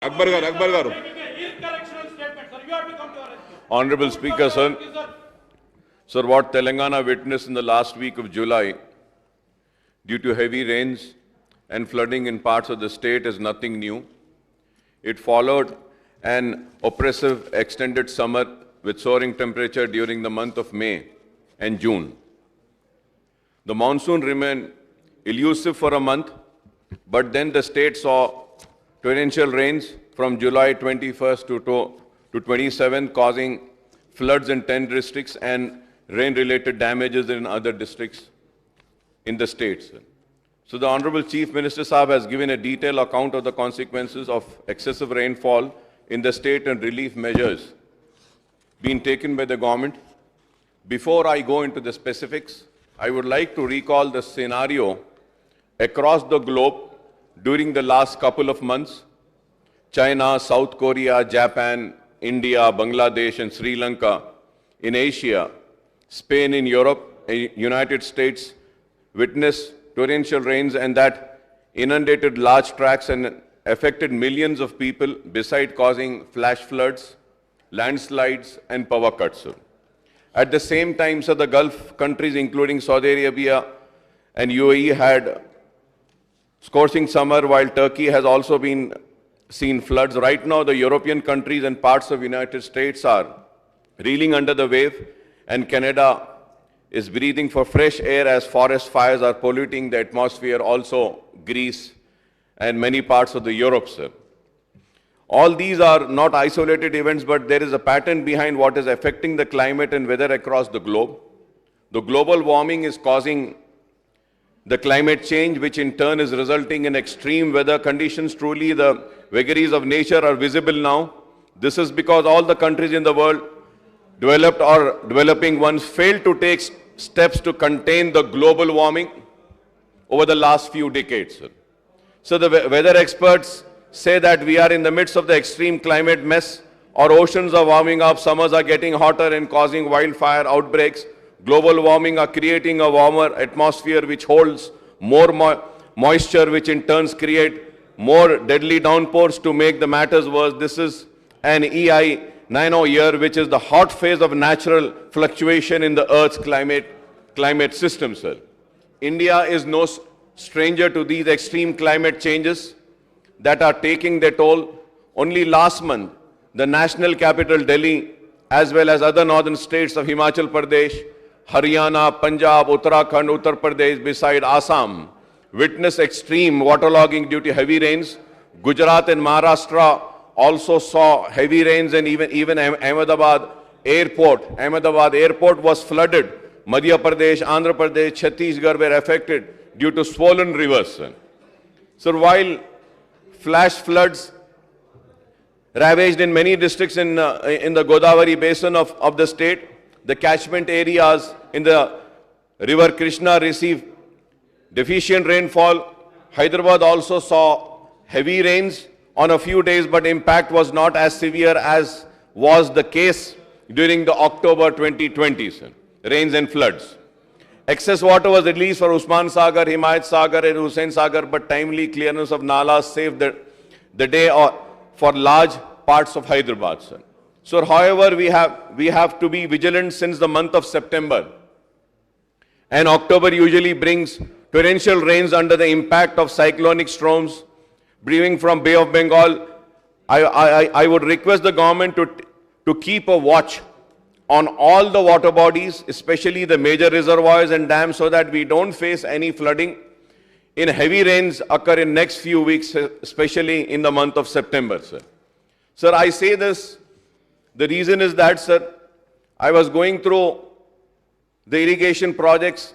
Akbar garu. Honorable Speaker, sir. Sir, what Telangana witnessed in the last week of July due to heavy rains and flooding in parts of the state is nothing new. It followed an oppressive extended summer with soaring temperature during the month of May and June. The monsoon remained elusive for a month, but then the state saw torrential rains from July 21st to 27th, causing floods in 10 districts and rain-related damages in other districts in the state. So the Honorable Chief Minister Saab has given a detailed account of the consequences of excessive rainfall in the state and relief measures being taken by the government. Before I go into the specifics, I would like to recall the scenario across the globe during the last couple of months. China, South Korea, Japan, India, Bangladesh, and Sri Lanka in Asia, Spain in Europe, United States witnessed torrential rains and that inundated large tracts and affected millions of people, besides causing flash floods, landslides, and power cuts. At the same time, sir, the Gulf countries, including Saudi Arabia and UAE, had scorching summer, while Turkey has also been seen floods. Right now, the European countries and parts of the United States are reeling under the wave, and Canada is breathing for fresh air as forest fires are polluting the atmosphere, also Greece and many parts of the Europe, sir. All these are not isolated events, but there is a pattern behind what is affecting the climate and weather across the globe. The global warming is causing the climate change, which in turn is resulting in extreme weather conditions. Truly, the vagaries of nature are visible now. This is because all the countries in the world, developed or developing ones, failed to take steps to contain the global warming over the last few decades. So the weather experts say that we are in the midst of the extreme climate mess. Our oceans are warming up, summers are getting hotter and causing wildfire outbreaks. Global warming are creating a warmer atmosphere which holds more moisture, which in turns create more deadly downpours. To make the matters worse, this is an EI 90 year, which is the hot phase of natural fluctuation in the Earth's climate system, sir. India is no stranger to these extreme climate changes that are taking their toll. Only last month, the national capital, Delhi, as well as other northern states of Himachal Pradesh, Haryana, Punjab, Uttarakhand, Uttar Pradesh, beside Assam, witnessed extreme waterlogging due to heavy rains. Gujarat and Maharashtra also saw heavy rains, and even Ahmedabad airport was flooded. Madhya Pradesh, Andhra Pradesh, Chhattisgarh were affected due to swollen rivers. So while flash floods ravaged in many districts in the Godavari basin of the state, the catchment areas in the river Krishna received deficient rainfall. Hyderabad also saw heavy rains on a few days, but impact was not as severe as was the case during the October 2020 rains and floods. Excess water was released for Usman Sagar, Himayat Sagar and Hussain Sagar, but timely clearance of nalas saved the day for large parts of Hyderabad. So, however, we have to be vigilant since the month of September. And October usually brings torrential rains under the impact of cyclonic storms brewing from Bay of Bengal. I would request the government to keep a watch on all the water bodies, especially the major reservoirs and dams, so that we don't face any flooding in heavy rains occur in next few weeks, especially in the month of September, sir. Sir, I say this, the reason is that, sir, I was going through the irrigation projects,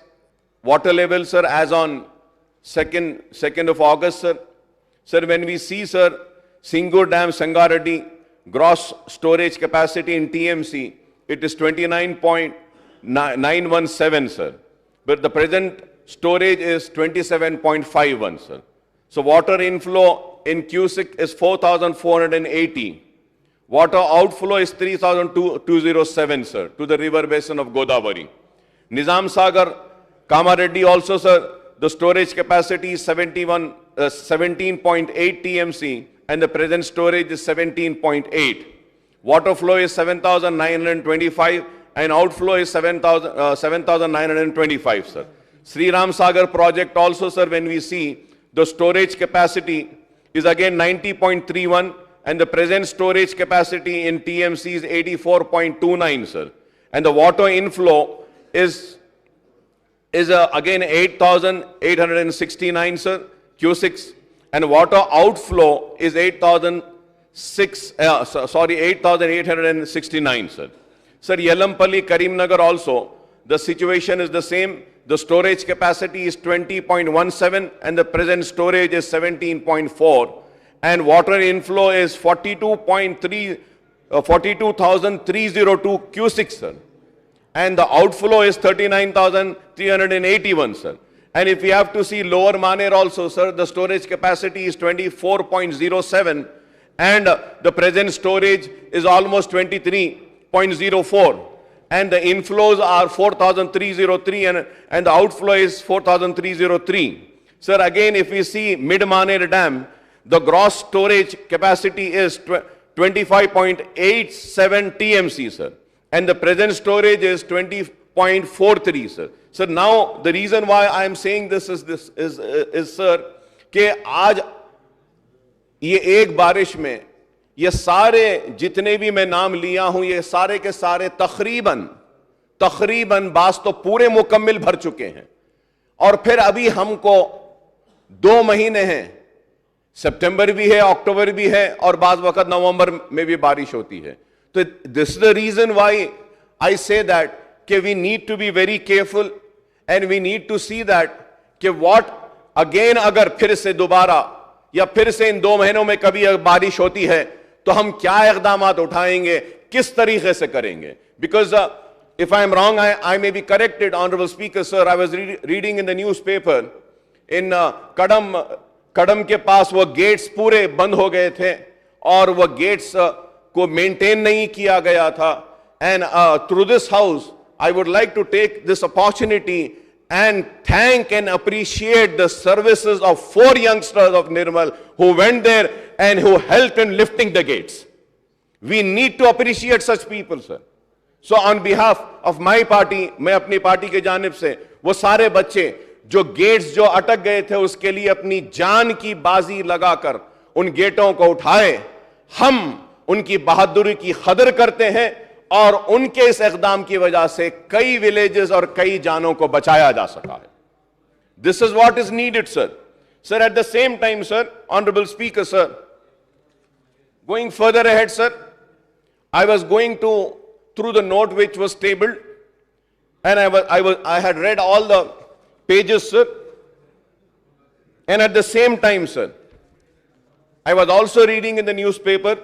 water level, sir, as on 2nd of August, sir. Sir, when we see, sir, Singur Dam, Sangareddy, gross storage capacity in TMC, it is 29.917, sir. But the present storage is 27.51, sir. So water inflow in Cusick is 4,480. Water outflow is 3,207, sir, to the river basin of Godavari. Nizam Sagar, Kamareddy also, sir, the storage capacity is 71 17.8 TMC, and the present storage is 17.8. Water flow is 7,925 and outflow is 7,925, sir. Sri Ram Sagar project also, sir, when we see the storage capacity is again 90.31 and the present storage capacity in TMC is 84.29, sir. And the water inflow is again 8,869, sir, Q6, and water outflow is 8,869, sir. Sir, Yelampalli, Karimnagar also, the situation is the same. The storage capacity is 20.17 and the present storage is 17.4. And water inflow is 42,302 Q6, sir. And the outflow is 39,381, sir. And if we have to see Lower Maner also, sir, the storage capacity is 24.07 and the present storage is almost 23.04. And the inflows are 4,303 and the outflow is 4,303. Sir, again, if we see Mid-Maner Dam, the gross storage capacity is 25.87 TMC, sir. And the present storage is 20.43, sir. So now the reason why I am saying this is sir, कि आज ये एक बारिश में ये सारे जितने भी मैं नाम लिया हूं ये सारे के सारे तकरीबन बास तो पूरे मुकम्मिल भर चुके हैं और फिर अभी हमको 2 महीने हैं, सितंबर भी है, अक्टूबर भी है और बाज वक्त नवंबर में भी बारिश होती है. तो this is the reason why I say that कि we need to be very careful and we need to see that कि व्हाट अगेन अगर फिर से दोबारा या फिर से इन 2 महीनों में कभी बारिश होती है तो हम क्या इक़दाम उठाएंगे, किस तरीके से करेंगे. Because if I am wrong, I may be corrected, Honorable Speaker, sir. I was reading in the newspaper in Kadam के पास वो गेट्स पूरे बंद हो गए थे और वो गेट्स को मेंटेन नहीं किया गया था. And through this house, I would like to take this opportunity and thank and appreciate the services of 4 youngsters of Nirmal who went there and who helped in lifting the gates. We need to appreciate such people, sir. So on behalf of my party, मैं अपनी party के जानिब से वो सारे बच्चे जो gets जो अटक गए थे उसके लिए अपनी जान की बाजी लगाकर उन गेटों को उठाए, हम उनकी बहादुरी की कदर करते हैं और उनके इस इक़दाम की वजह से कई विलेजेस और कई जानों को बचाया जा सका है. This is what is needed, sir. Sir, at the same time, sir, honourable speaker, sir, going further ahead, sir, I was going through the note which was tabled, and I had read all the pages, sir. And at the same time, sir, I was also reading in the newspaper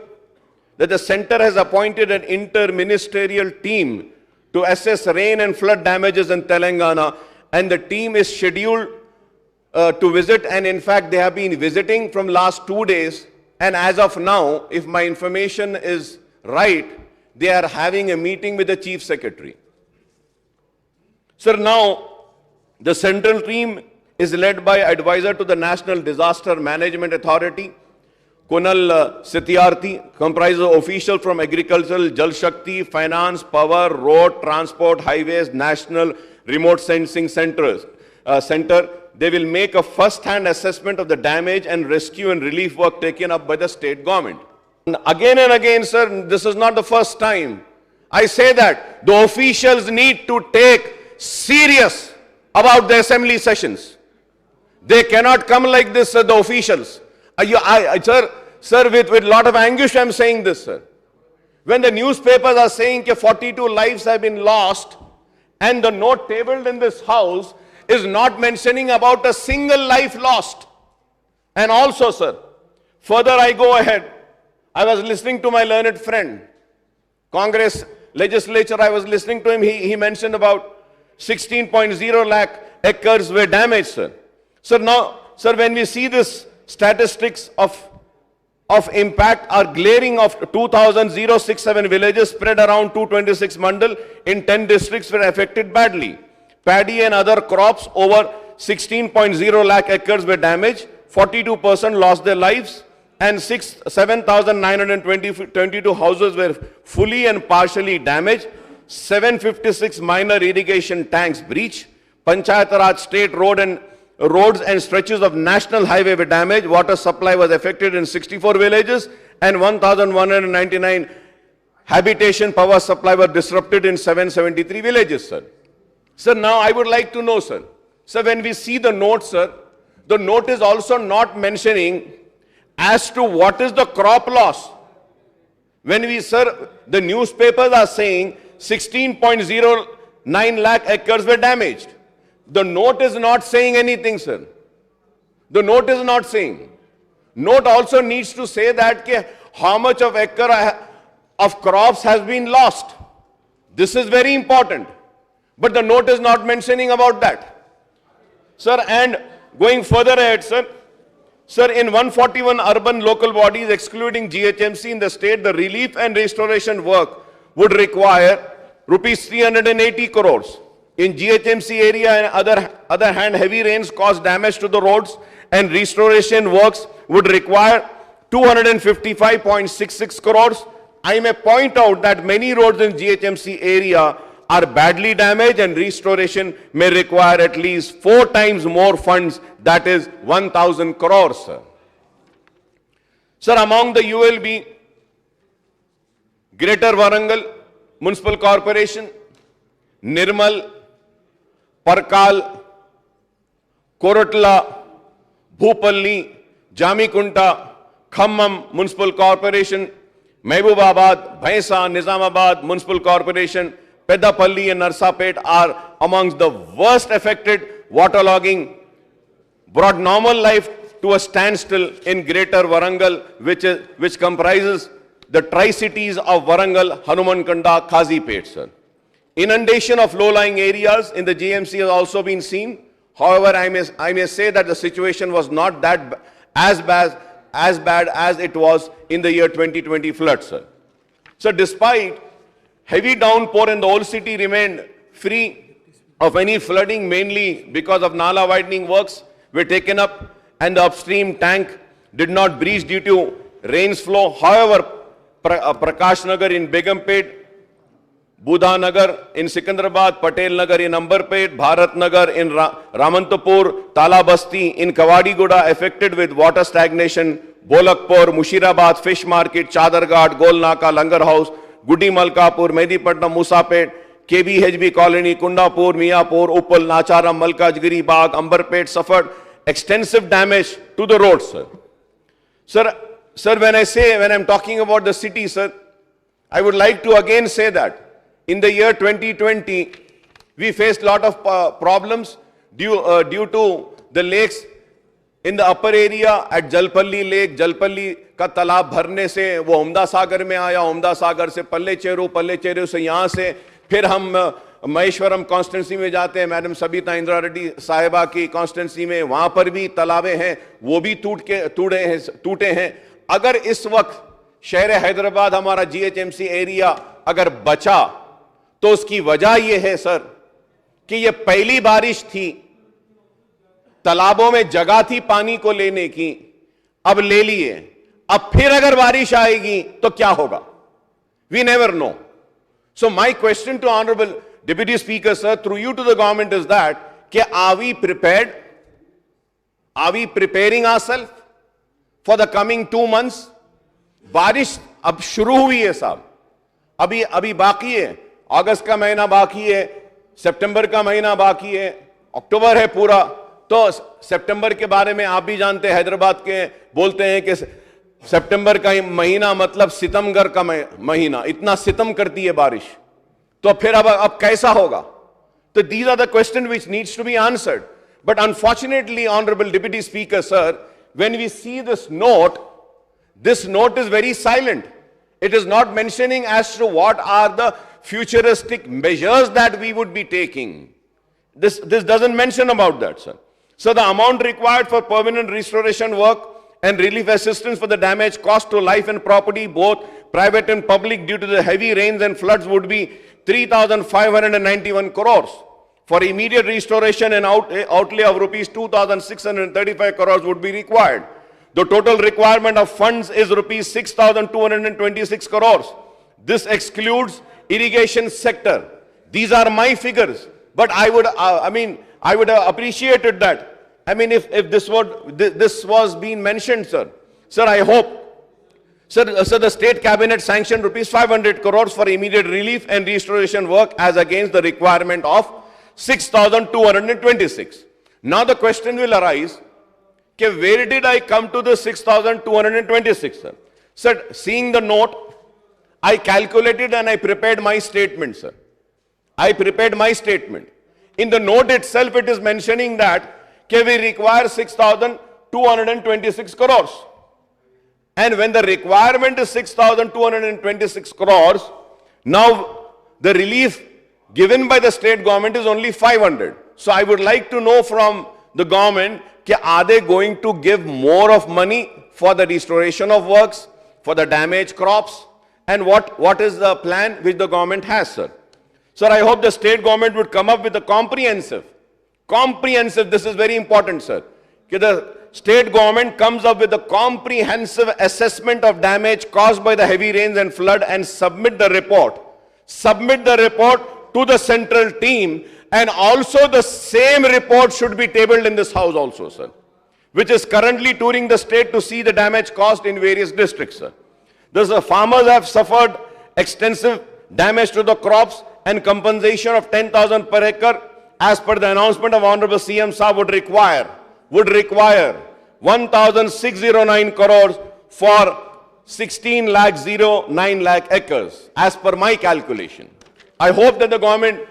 that the center has appointed an inter-ministerial team to assess rain and flood damages in Telangana, and the team is scheduled to visit, and in fact they have been visiting from last 2 days, and as of now, if my information is right, they are having a meeting with the Chief Secretary. Sir, now the central team is led by advisor to the National Disaster Management Authority, Kunal Satyarthi, comprises of officials from Agricultural, Jal Shakti, Finance, Power, Road, Transport, Highways, National Remote Sensing Center. They will make a first-hand assessment of the damage and rescue and relief work taken up by the state government. Again and again, sir, this is not the first time. I say that the officials need to take serious about the assembly sessions. They cannot come like this, sir, the officials. Sir, with a lot of anguish I'm saying this, sir. When the newspapers are saying that 42 lives have been lost and the note tabled in this house is not mentioning about a single life lost. And also, sir, further I go ahead. I was listening to my learned friend, Congress legislature, I was listening to him, he mentioned about 16.0 lakh acres were damaged, sir. So now, sir, when we see this statistics of impact are glaring of 2,067 villages spread around 226 mandal in 10 districts were affected badly. Paddy and other crops over 16.0 lakh acres were damaged. 42% lost their lives, and 7,922 houses were fully and partially damaged. 756 minor irrigation tanks breached. Panchayat Raj state roads and stretches of national highway were damaged. Water supply was affected in 64 villages, and 1,199 habitation power supply were disrupted in 773 villages, sir. Sir, now I would like to know, sir. Sir, when we see the note, sir, the note is also not mentioning as to what is the crop loss. When we, sir, the newspapers are saying 16.09 lakh acres were damaged. The note is not saying anything, sir. The note is not saying. Note also needs to say that how much of acre of crops has been lost. This is very important. But the note is not mentioning about that. Sir, and going further ahead, sir, in 141 urban local bodies, excluding GHMC in the state, the relief and restoration work would require rupees 380 crores. In GHMC area, on other hand, heavy rains caused damage to the roads, and restoration works would require 255.66 crores. I may point out that many roads in GHMC area are badly damaged, and restoration may require at least 4 times more funds, that is 1,000 crores, sir. Sir, among the ULB, Greater Warangal Municipal Corporation, Nirmal, Parkal, Koratla, Bhupalli, Jamikunta, Khammam Municipal Corporation, Mehbubabad, Bhainsa, Nizamabad Municipal Corporation, Pedapalli and Narsapet are amongst the worst affected. Waterlogging brought normal life to a standstill in Greater Warangal, which comprises the tri-cities of Warangal, Hanumankanda, Kazipet, sir. Inundation of low-lying areas in the GMC has also been seen. However, I may say that the situation was not as bad as it was in the year 2020 flood, sir. So despite heavy downpour in the old city remained free of any flooding, mainly because of Nala widening works were taken up and the upstream tank did not breach due to rains flow. However, Prakash Nagar in Begumpet, Budha Nagar in Sikandrabad, Patel Nagar in Ambarpet, Bharat Nagar in Ramantapur, Talabasti in Kawadiguda affected with water stagnation, Bolakpur, Mushirabad, Fish Market, Chadarghat, Golnaka, Langar House, Gudi Malkapur, Medipatnam, Musapet, KBHB Colony, Kundapur, Miapur, Uppal, Nacharam, Malkajgiri, Bagh, Ambarpet suffered extensive damage to the roads, sir. Sir, when I'm talking about the city, sir, I would like to again say that in the year 2020, we faced a lot of problems due to the lakes in the upper area at Jalpalli Lake. Jalpalli का तालाब भरने से वो उम्दा सागर में आया, उम्दा सागर से पल्ले चेरू से यहाँ से फिर हम महेश्वरम कॉन्स्टिट्यूंसी में जाते हैं, मैडम सबिता इंदिरा रेड्डी साहिबा की कॉन्स्टिट्यूंसी में, वहां पर भी तालाबे हैं, वो भी टूटे हैं। अगर इस वक्त शहर हैदराबाद हमारा GHMC एरिया अगर बचा तो उसकी वजह यह है सर कि ये पहली बारिश थी, तालाबों में जगह थी पानी को लेने की, अब ले लिए, अब फिर अगर बारिश आएगी तो क्या होगा? We never know. So my question to Honorable Deputy Speaker, sir, through you to the government is that, are we prepared? Are we preparing ourselves for the coming 2 months? बारिश अब शुरू हुई है साहब, अभी बाकी है, अगस्त का महीना बाकी है, सितंबर का महीना बाकी है, अक्टूबर है पूरा। तो सितंबर के बारे में आप भी जानते हैं, हैदराबाद के बोलते हैं कि सितंबर का महीना मतलब सितमगर का महीना, इतना सितम करती है बारिश, तो फिर अब कैसा होगा? तो these are the questions which needs to be answered. But unfortunately, Honorable Deputy Speaker, sir, when we see this note is very silent. It is not mentioning as to what are the futuristic measures that we would be taking. This doesn't mention about that, sir. So the amount required for permanent restoration work and relief assistance for the damage caused to life and property, both private and public, due to the heavy rains and floods would be 3,591 crores. for immediate restoration and outlay of rupees 2,635 crores would be required. The total requirement of funds is rupees 6,226 crores. This excludes irrigation sector. These are my figures, but I would have appreciated that. I mean, if this was being mentioned, sir. Sir, I hope. Sir, the state cabinet sanctioned rupees 500 crores for immediate relief and restoration work as against the requirement of 6,226. Now the question will arise, okay, where did I come to the 6,226, sir? Sir, seeing the note, I calculated and I prepared my statement, sir. I prepared my statement. In the note itself, it is mentioning that we require 6,226 crores. And when the requirement is 6,226 crores, now the relief given by the state government is only 500. So I would like to know from the government, are they going to give more of money for the restoration of works, for the damaged crops, and what is the plan which the government has, sir? Sir, I hope the state government would come up with a comprehensive, this is very important, sir. The state government comes up with a comprehensive assessment of damage caused by the heavy rains and flood and submit the report. Submit the report to the central team, and also the same report should be tabled in this house also, sir, which is currently touring the state to see the damage caused in various districts, sir. Thus, the farmers have suffered extensive damage to the crops, and compensation of 10,000 per acre, as per the announcement of Honorable CM Saab, would require 1,609 crores for 16,09 lakh acres, as per my calculation. I hope that the government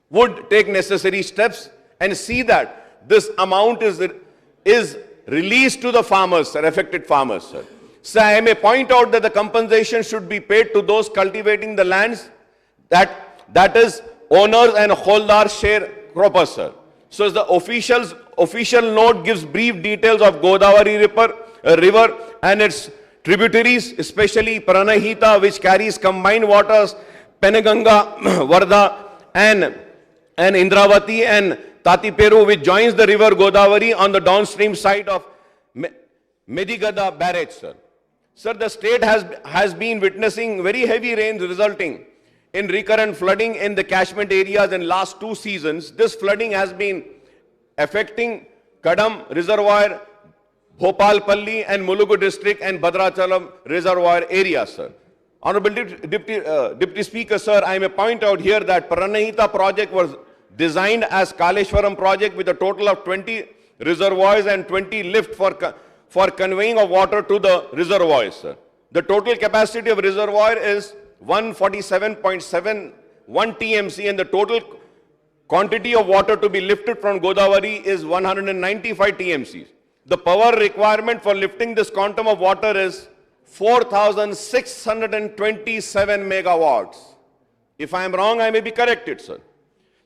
would take necessary steps and see that this amount is released to the farmers, sir, affected farmers, sir. So I may point out that the compensation should be paid to those cultivating the lands that is owners and holdar share croppers, sir. So the official note gives brief details of Godavari river and its tributaries, especially Pranahita, which carries combined waters, Penaganga, Vardha, and Indravati, and Tatiperu, which joins the river Godavari on the downstream side of Medigada barrage, sir. Sir, the state has been witnessing very heavy rains resulting in recurrent flooding in the catchment areas in last 2 seasons. This flooding has been affecting Kadam Reservoir, Bhopalpalli and Mulugu district and Bhadrachalam Reservoir area, sir. Honorable Deputy Speaker, sir, I may point out here that Pranahita project was designed as Kaleshwaram project with a total of 20 reservoirs and 20 lift for conveying of water to the reservoirs, sir. The total capacity of reservoir is 147.71 TMC, and the total quantity of water to be lifted from Godavari is 195 TMC. The power requirement for lifting this quantum of water is 4,627 megawatts. If I am wrong, I may be corrected, sir.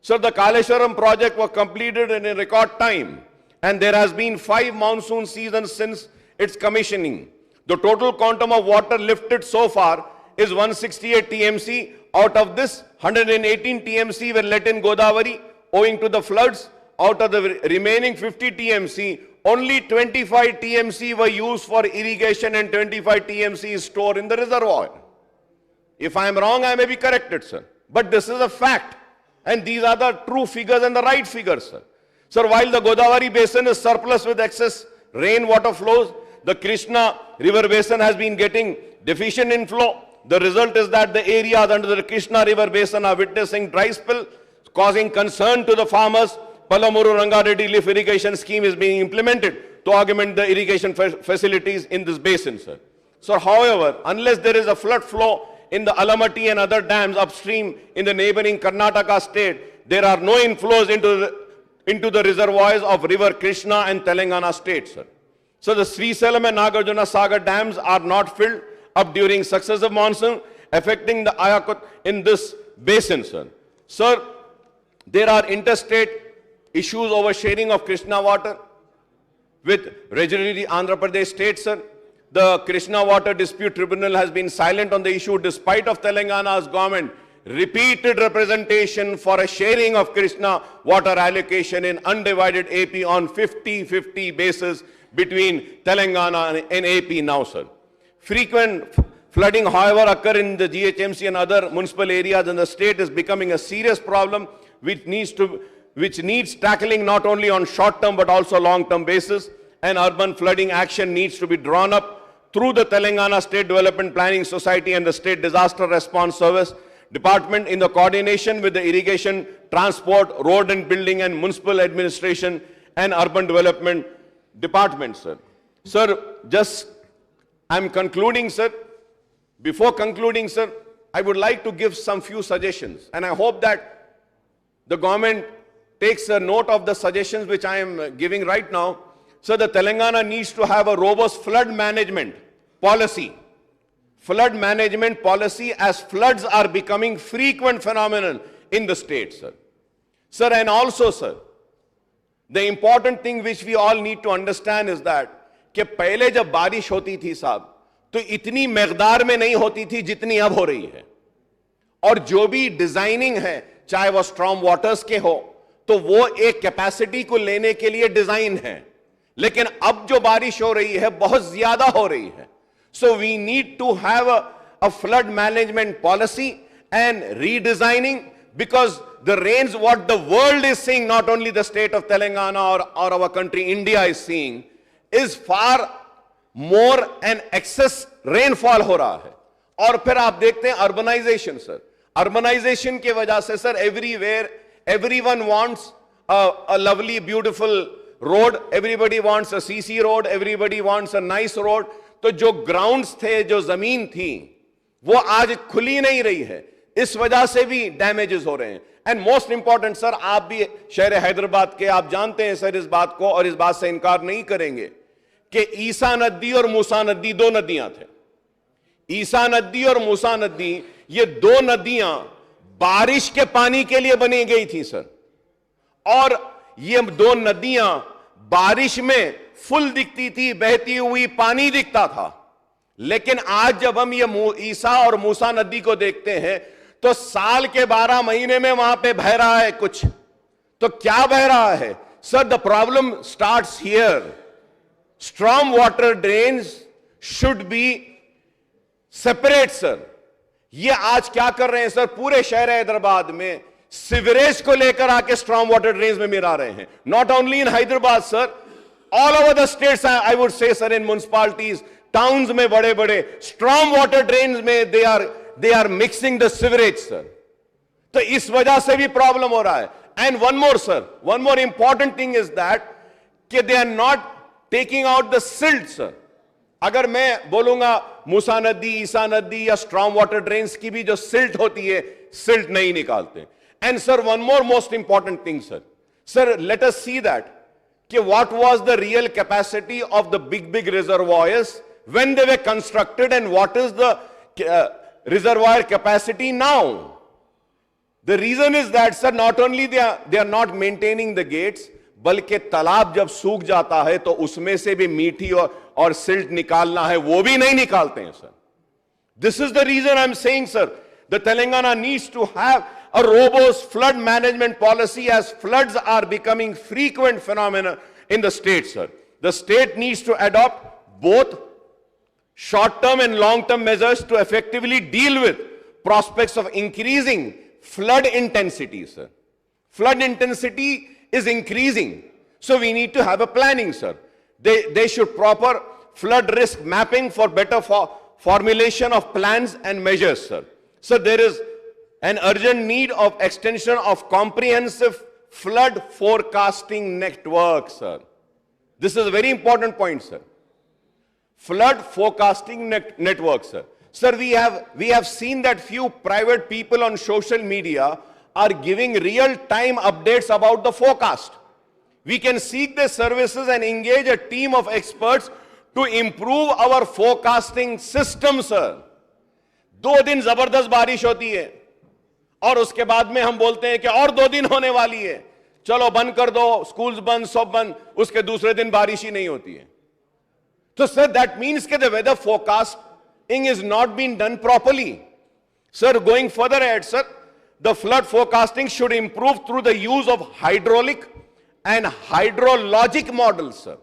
Sir, the Kaleshwaram project was completed in a record time, and there has been 5 monsoon seasons since its commissioning. The total quantum of water lifted so far is 168 TMC. Out of this, 118 TMC were let in Godavari owing to the floods. Out of the remaining 50 TMC, only 25 TMC were used for irrigation and 25 TMC is stored in the reservoir. If I am wrong, I may be corrected, sir. But this is a fact. And these are the true figures and the right figures, sir. Sir, while the Godavari basin is surplus with excess rainwater flows, the Krishna river basin has been getting deficient inflow. The result is that the areas under the Krishna river basin are witnessing dry spell, causing concern to the farmers. Palamuru Rangareddy lift irrigation scheme is being implemented to augment the irrigation facilities in this basin, sir. So, however, unless there is a flood flow in the Alamatti and other dams upstream in the neighboring Karnataka state, there are no inflows into the reservoirs of river Krishna and Telangana state, sir. So, the Srisalam and Nagarjuna Sagar dams are not filled up during successive monsoon, affecting the Ayakut in this basin, sir. Sir, there are interstate issues over sharing of Krishna water with regularly Andhra Pradesh state, sir. The Krishna Water Dispute Tribunal has been silent on the issue despite of Telangana's government repeated representation for a sharing of Krishna water allocation in undivided AP on 50-50 basis between Telangana and AP now, sir. Frequent flooding, however, occur in the GHMC and other municipal areas in the state is becoming a serious problem which needs tackling not only on short-term but also long-term basis. And urban flooding action needs to be drawn up through the Telangana State Development Planning Society and the State Disaster Response Service Department in the coordination with the Irrigation, Transport, Road and Building and Municipal Administration and Urban Development Department, sir. Sir, I'm concluding, sir. Before concluding, sir, I would like to give some few suggestions, and I hope that the government takes a note of the suggestions which I am giving right now. So the Telangana needs to have a robust flood management policy. Flood management policy, as floods are becoming frequent phenomenon in the state, sir. Sir, and also, sir, the important thing which we all need to understand is that कि पहले जब बारिश होती थी साहब तो इतनी मकदार में नहीं होती थी जितनी अब हो रही है, और जो भी डिजाइनिंग है चाहे वो स्ट्रॉम वाटर्स के हो तो वो एक कैपेसिटी को लेने के लिए डिजाइन है, लेकिन अब जो बारिश हो रही है बहुत ज्यादा हो रही है. So we need to have a flood management policy and redesigning, because the rains what the world is seeing, not only the state of Telangana or our country India is seeing, is far more and excess rainfall हो रहा है. और फिर आप देखते हैं urbanization, sir. Urbanization के वजह से sir everywhere everyone wants a lovely beautiful road, everybody wants a CC road, everybody wants a nice road. तो जो ग्राउंड्स थे, जो जमीन थी, वो आज खुली नहीं रही है, इस वजह से भी डैमेजेस हो रहे हैं. एंड मोस्ट इंपॉर्टेंट सर, आप भी शहर हैदराबाद के, आप जानते हैं सर इस बात को, और इस बात से इनकार नहीं करेंगे कि ईसा नदी और मूसा नदी दो नदियां थे. ईसा नदी और मूसा नदी, ये दो नदियां बारिश के पानी के लिए बनी गई थी सर, और ये दो नदियां बारिश में फुल दिखती थी, बहती हुई पानी दिखता था. लेकिन आज जब हम ये ईसा और मूसा नदी को देखते हैं तो साल के 12 महीने में वहां पे बह रहा है कुछ. तो क्या बह रहा है sir? The problem starts here. Storm water drains should be separate sir. ये आज क्या कर रहे हैं सर, पूरे शहर हैदराबाद में सीवरेज को लेकर आके स्ट्रॉम वाटर ड्रेन्स में मिला रहे हैं. Not only in Hyderabad sir, all over the states, I would say sir, in municipalities, towns में बड़े बड़े strong water drains में they are mixing the sewerage sir. तो इस वजह से भी प्रॉब्लम हो रहा है. And one more sir, one more important thing is that कि they are not taking out the silt sir. अगर मैं बोलूंगा मूसा नदी, ईसा नदी या strong water drains की भी जो silt होती है, silt नहीं निकालते. And sir, one more most important thing sir, let us see that what was the real capacity of the big reservoirs when they were constructed, and what is the reservoir capacity now. The reason is that sir, not only they are not maintaining the gates, बल्कि तालाब जब सूख जाता है तो उसमें से भी मीठी और सिल्ट निकालना है, वो भी नहीं निकालते हैं sir. This is the reason I'm saying sir, the Telangana needs to have a robust flood management policy, as floods are becoming frequent phenomena in the state, sir. The state needs to adopt both short-term and long-term measures to effectively deal with prospects of increasing flood intensity, sir. Flood intensity is increasing, so we need to have a planning, sir. They should proper flood risk mapping for better formulation of plans and measures, sir. So there is an urgent need of extension of comprehensive flood forecasting network, sir. This is a very important point, sir. Flood forecasting network, sir. Sir, we have seen that few private people on social media are giving real-time updates about the forecast. We can seek their services and engage a team of experts to improve our forecasting system, sir. 2 दिन जबरदस्त बारिश होती है और उसके बाद में हम बोलते हैं कि और 2 दिन होने वाली है, चलो बंद कर दो, स्कूल्स बंद, सब बंद, उसके दूसरे दिन बारिश ही नहीं होती है. So sir, that means that the weather forecasting is not being done properly. Sir, going further ahead, sir, the flood forecasting should improve through the use of hydraulic and hydrologic models, sir,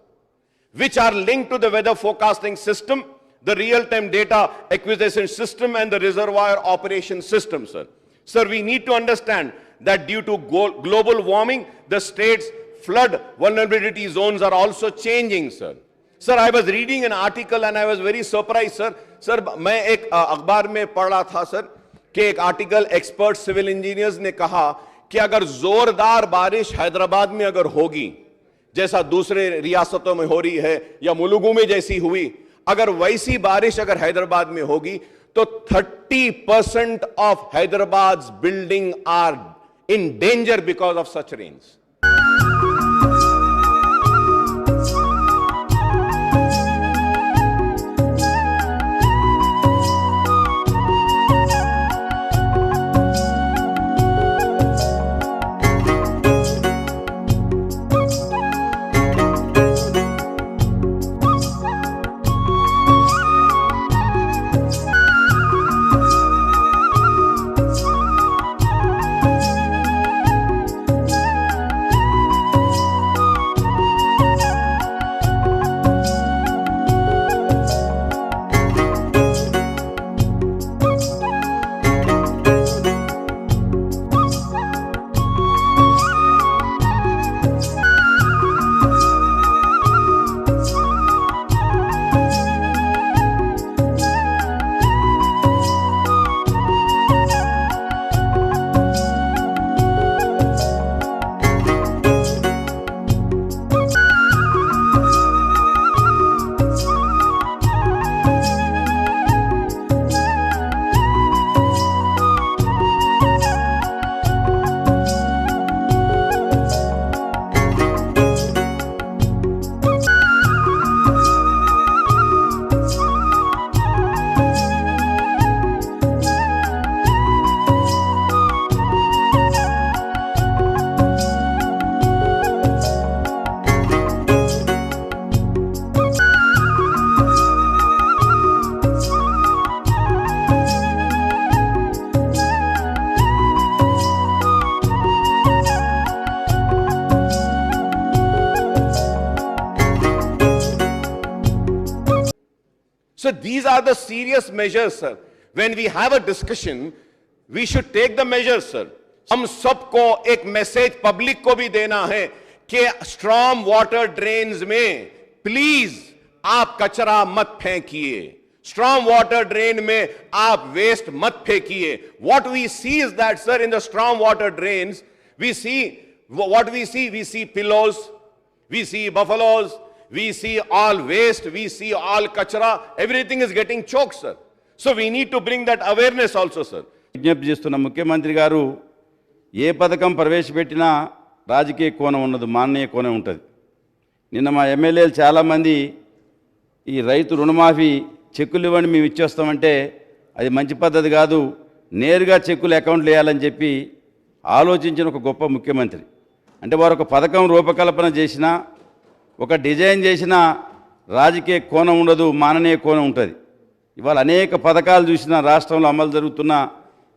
which are linked to the weather forecasting system, the real-time data acquisition system, and the reservoir operation system, sir. Sir, we need to understand that due to global warming, the state's flood vulnerability zones are also changing, sir. Sir, I was reading an article and I was very surprised, sir. Sir, मैं एक अखबार में पढ़ रहा था, sir, कि एक article expert civil engineers ने कहा कि अगर जोरदार बारिश हैदराबाद में अगर होगी, जैसा दूसरे रियासतों में हो रही है या मुलुगु में जैसी हुई, अगर वैसी बारिश अगर हैदराबाद में होगी तो 30% of Hyderabad building are in danger because of such rains. So these are the serious measures, sir. When we have a discussion, we should take the measures, sir. हम सबको एक मैसेज पब्लिक को भी देना है कि स्ट्रॉम वाटर ड्रेन्स में please आप कचरा मत फेंकिए, स्ट्रॉम वाटर ड्रेन में आप वेस्ट मत फेंकिए. What we see is that, sir, in the storm water drains, we see pillows, we see buffaloes, we see all waste, we see all kachra, everything is getting choked, sir. So we need to bring that awareness also, sir. విజ్ఞప్తి చేస్తున్న ముఖ్యమంత్రి గారు ఏ పథకం ప్రవేశపెట్టినా రాజకీయ కోణం ఉన్నది, మాననీయ కోణం ఉంటుంది. నిన్న మా ఎమ్మెల్యేలు చాలామంది ఈ రైతు రుణమాఫీ చెక్కులు ఇవ్వండి మేము ఇచ్చేస్తామంటే అది మంచి పద్ధతి కాదు, నేరుగా చెక్కులు అకౌంట్లు వేయాలని చెప్పి ఆలోచించిన ఒక గొప్ప ముఖ్యమంత్రి. అంటే వారు ఒక పథకం రూపకల్పన చేసినా, ఒక డిజైన్ చేసిన రాజకీయ కోణం ఉండదు, మాననీయ కోణం ఉంటుంది. ఇవాళ అనేక పథకాలు చూసినా, రాష్ట్రంలో అమలు జరుగుతున్న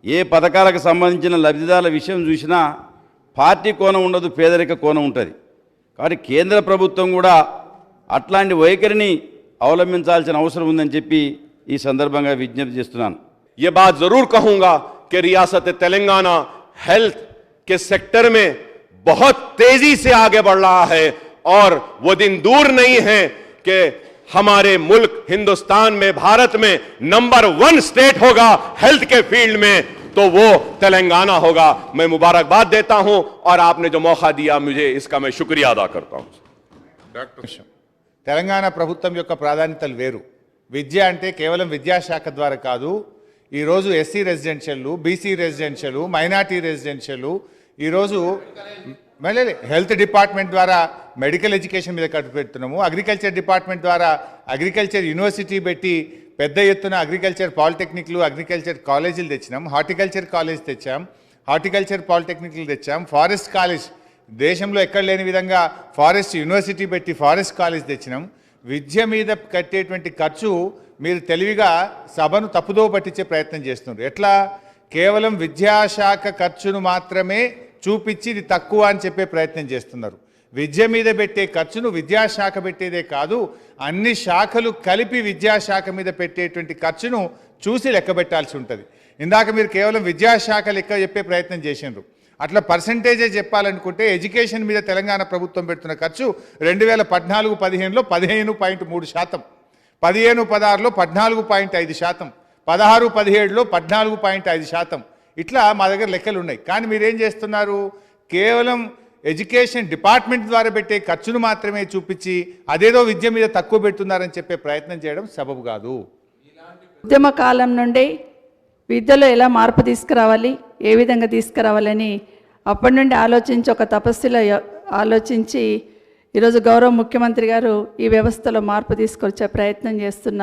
ఏ పథకాలకు సంబంధించిన లబ్ధిదారుల విషయం చూసినా పార్టీ కోణం ఉండదు, పేదరిక కోణం ఉంటుంది. కాబట్టి కేంద్ర ప్రభుత్వం కూడా అట్లాంటి వైఖరిని అవలంబించాల్సిన అవసరం ఉందని చెప్పి ఈ సందర్భంగా విజ్ఞప్తి చేస్తున్నాను. ये बात जरूर कहूंगा कि रियासत तेलंगाना हेल्थ के सेक्टर में बहुत तेजी से आगे बढ़ रहा है और वो दिन दूर नहीं है कि हमारे मुल्क हिंदुस्तान में, भारत में नंबर 1 स्टेट होगा हेल्थ के फील्ड में, तो वो तेलंगाना होगा. मैं मुबारकबाद देता हूं और आपने जो मौका दिया मुझे, इसका मैं शुक्रिया अदा करता हूं. తెలంగాణ ప్రభుత్వం యొక్క ప్రాధాన్యతలు వేరు. విద్య అంటే కేవలం విద్యాశాఖ ద్వారా కాదు, ఈరోజు SC residential, BC residential, minority residential, ఈరోజు మళ్ళీ హెల్త్ డిపార్ట్మెంట్ ద్వారా మెడికల్ ఎడ్యుకేషన్ మీద ఖర్చు పెడుతున్నాము. అగ్రికల్చర్ డిపార్ట్మెంట్ ద్వారా అగ్రికల్చర్ యూనివర్సిటీ పెట్టి పెద్ద ఎత్తున అగ్రికల్చర్ పాలిటెక్నిక్లు, అగ్రికల్చర్ కాలేజీలు తెచ్చినాం. హార్టికల్చర్ కాలేజ్ తెచ్చాం, హార్టికల్చర్ పాలిటెక్నిక్లు తెచ్చాం. ఫారెస్ట్ కాలేజ్ దేశంలో ఎక్కడ లేని విధంగా ఫారెస్ట్ యూనివర్సిటీ పెట్టి ఫారెస్ట్ కాలేజ్ తెచ్చినాం. విద్య మీద కట్టేటువంటి ఖర్చు మీరు తెలివిగా సభను తప్పుదో పట్టించే ప్రయత్నం చేస్తున్నారు. ఎట్లా కేవలం విద్యాశాఖ ఖర్చును మాత్రమే చూపించి ఇది తక్కువ అని చెప్పే ప్రయత్నం చేస్తున్నారు. విద్య మీద పెట్టే ఖర్చును విద్యాశాఖ పెట్టేదే కాదు, అన్ని శాఖలు కలిపి విద్యాశాఖ మీద పెట్టేటువంటి ఖర్చును చూసి లెక్క పెట్టాల్సి ఉంటుంది. ఇందాక మీరు కేవలం విద్యాశాఖ లెక్క చెప్పే ప్రయత్నం చేసిండ్రు. అట్లా పర్సంటేజే చెప్పాలనుకుంటే ఎడ్యుకేషన్ మీద తెలంగాణ ప్రభుత్వం పెడుతున్న ఖర్చు 2014-15లో 15.3%, 15-16లో 14.5%, 16-17లో 14.5%. ఇట్లా మా దగ్గర లెక్కలు ఉన్నాయి. కానీ మీరేం చేస్తున్నారు, కేవలం ఎడ్యుకేషన్ డిపార్ట్మెంట్ ద్వారా పెట్టే ఖర్చును మాత్రమే చూపించి అదేదో విద్య మీద తక్కువ పెడుతున్నారని చెప్పే ప్రయత్నం చేయడం సబబు కాదు. ఉద్యమ కాలం నుండి విద్యలో ఎలా మార్పు తీసుకురావాలి, ఏ విధంగా తీసుకురావాలని అప్పటి నుండి ఆలోచించి ఒక తపస్సులో ఆలోచించి ఈరోజు గౌరవ ముఖ్యమంత్రి గారు ఈ వ్యవస్థలో మార్పు తీసుకొచ్చే ప్రయత్నం చేస్తున్న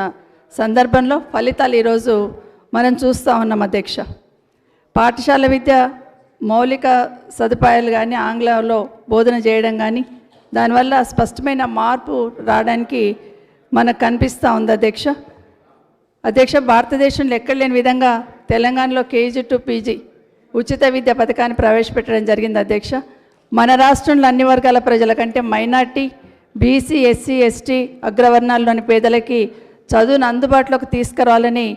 సందర్భంలో ఫలితాలు ఈరోజు మనం చూస్తూ ఉన్నాం అధ్యక్ష. పాఠశాల విద్య మౌలిక సదుపాయాలు కానీ ఆంగ్లంలో బోధన చేయడం కానీ దానివల్ల స్పష్టమైన మార్పు రావడానికి మనకు కనిపిస్తూ ఉంది అధ్యక్ష. భారతదేశంలో ఎక్కడ లేని విధంగా తెలంగాణలో KG to PG ఉచిత విద్య పథకాన్ని ప్రవేశపెట్టడం జరిగింది అధ్యక్ష. మన రాష్ట్రంలో అన్ని వర్గాల ప్రజల కంటే మైనార్టీ, BC, SC, ST అగ్రవర్ణాల్లోని పేదలకి చదువును అందుబాటులోకి తీసుకురావాలని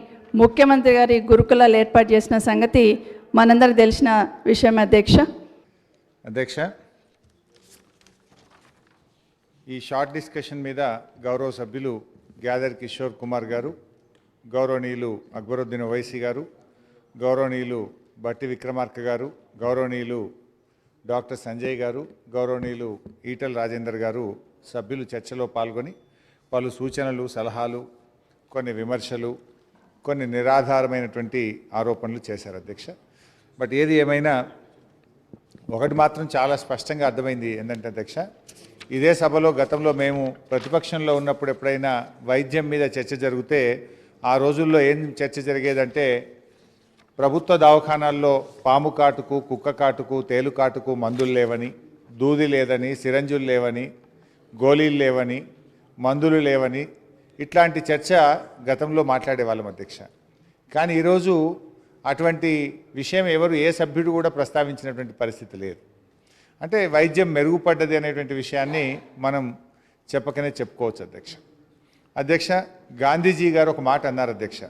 ముఖ్యమంత్రి గారి గురుకులాలు ఏర్పాటు చేసిన సంగతి మనందరికి తెలిసిన విషయం అధ్యక్ష. ఈ షార్ట్ డిస్కషన్ మీద గౌరవ సభ్యులు గ్యాదర్ కిషోర్ కుమార్ గారు, గౌరవనీయులు అక్బరుద్దీన్ ఓవైసీ గారు, గౌరవనీయులు బట్టి విక్రమార్క గారు, గౌరవనీయులు డాక్టర్ సంజయ్ గారు, గౌరవనీయులు ఈటల రాజేందర్ గారు సభ్యులు చర్చలో పాల్గొని పలు సూచనలు, సలహాలు, కొన్ని విమర్శలు, కొన్ని నిరాధారమైనటువంటి ఆరోపణలు చేశారు అధ్యక్ష. బట్ ఏది ఏమైనా ఒకటి మాత్రం చాలా స్పష్టంగా అర్థమైంది ఏంటంటే అధ్యక్ష, ఇదే సభలో గతంలో మేము ప్రతిపక్షంలో ఉన్నప్పుడు ఎప్పుడైనా వైద్యం మీద చర్చ జరిగితే ఆ రోజుల్లో ఏం చర్చ జరిగేదంటే ప్రభుత్వ దవాఖానాల్లో పాము కాటుకు, కుక్క కాటుకు, తేలు కాటుకు మందులు లేవని, దూది లేదని, సిరంజులు లేవని, గోళీలు లేవని, మందులు లేవని ఇట్లాంటి చర్చ గతంలో మాట్లాడేవాళ్ళం అధ్యక్ష. కానీ ఈరోజు అటువంటి విషయం ఎవరు ఏ సభ్యుడు కూడా ప్రస్తావించినటువంటి పరిస్థితి లేదు. అంటే వైద్యం మెరుగుపడ్డది అనేటువంటి విషయాన్ని మనం చెప్పకనే చెప్పుకోవచ్చు అధ్యక్ష. గాంధీజీ గారు ఒక మాట అన్నారు అధ్యక్ష,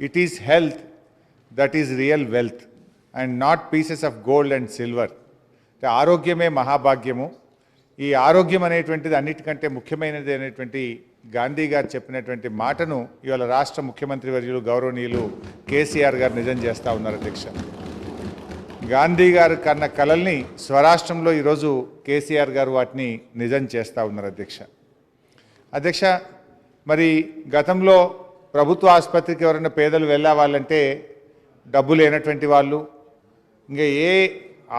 it is health that is real wealth and not pieces of gold and silver. అంటే ఆరోగ్యమే మహాభాగ్యము, ఈ ఆరోగ్యం అనేటువంటిది అన్నిటికంటే ముఖ్యమైనది అనేటువంటి గాంధీ గారు చెప్పినటువంటి మాటను ఇవాళ రాష్ట్ర ముఖ్యమంత్రి వర్యులు గౌరవనీయులు కేసీఆర్ గారు నిజం చేస్తూ ఉన్నారు అధ్యక్ష. గాంధీ గారు కన్న కలల్ని స్వరాష్ట్రంలో ఈరోజు కేసీఆర్ గారు వాటిని నిజం చేస్తూ ఉన్నారు అధ్యక్ష. మరి గతంలో ప్రభుత్వ ఆసుపత్రికి ఎవరైనా పేదలు వెళ్ళాలంటే డబ్బు లేనటువంటి వాళ్ళు, ఇంకా ఏ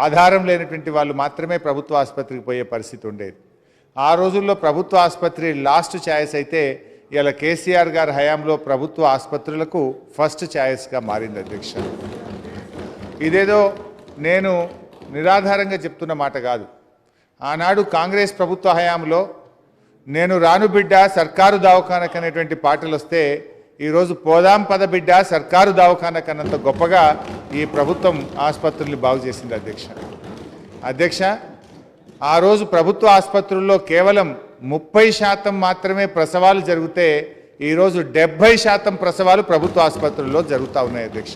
ఆధారం లేనటువంటి వాళ్ళు మాత్రమే ప్రభుత్వ ఆసుపత్రికి పోయే పరిస్థితి ఉండేది. ఆ రోజుల్లో ప్రభుత్వ ఆసుపత్రి లాస్ట్ ఛాయిస్ అయితే ఇలా కేసీఆర్ గారి హయాంలో ప్రభుత్వ ఆసుపత్రులకు ఫస్ట్ ఛాయిస్గా మారింది అధ్యక్ష. ఇదేదో నేను నిరాధారంగా చెప్తున్న మాట కాదు. ఆనాడు కాంగ్రెస్ ప్రభుత్వ హయాంలో నేను రాను బిడ్డ సర్కారు దవాఖానకు అనేటువంటి పాటలు వస్తే ఈరోజు పోదాం పద బిడ్డ సర్కారు దవాఖానకు అన్నంత గొప్పగా ఈ ప్రభుత్వం ఆసుపత్రుల్ని బాగు చేసింది అధ్యక్ష. ఆ రోజు ప్రభుత్వ ఆసుపత్రుల్లో కేవలం 30% మాత్రమే ప్రసవాలు జరిగితే ఈరోజు 70% ప్రసవాలు ప్రభుత్వ ఆసుపత్రుల్లో జరుగుతూ ఉన్నాయి అధ్యక్ష.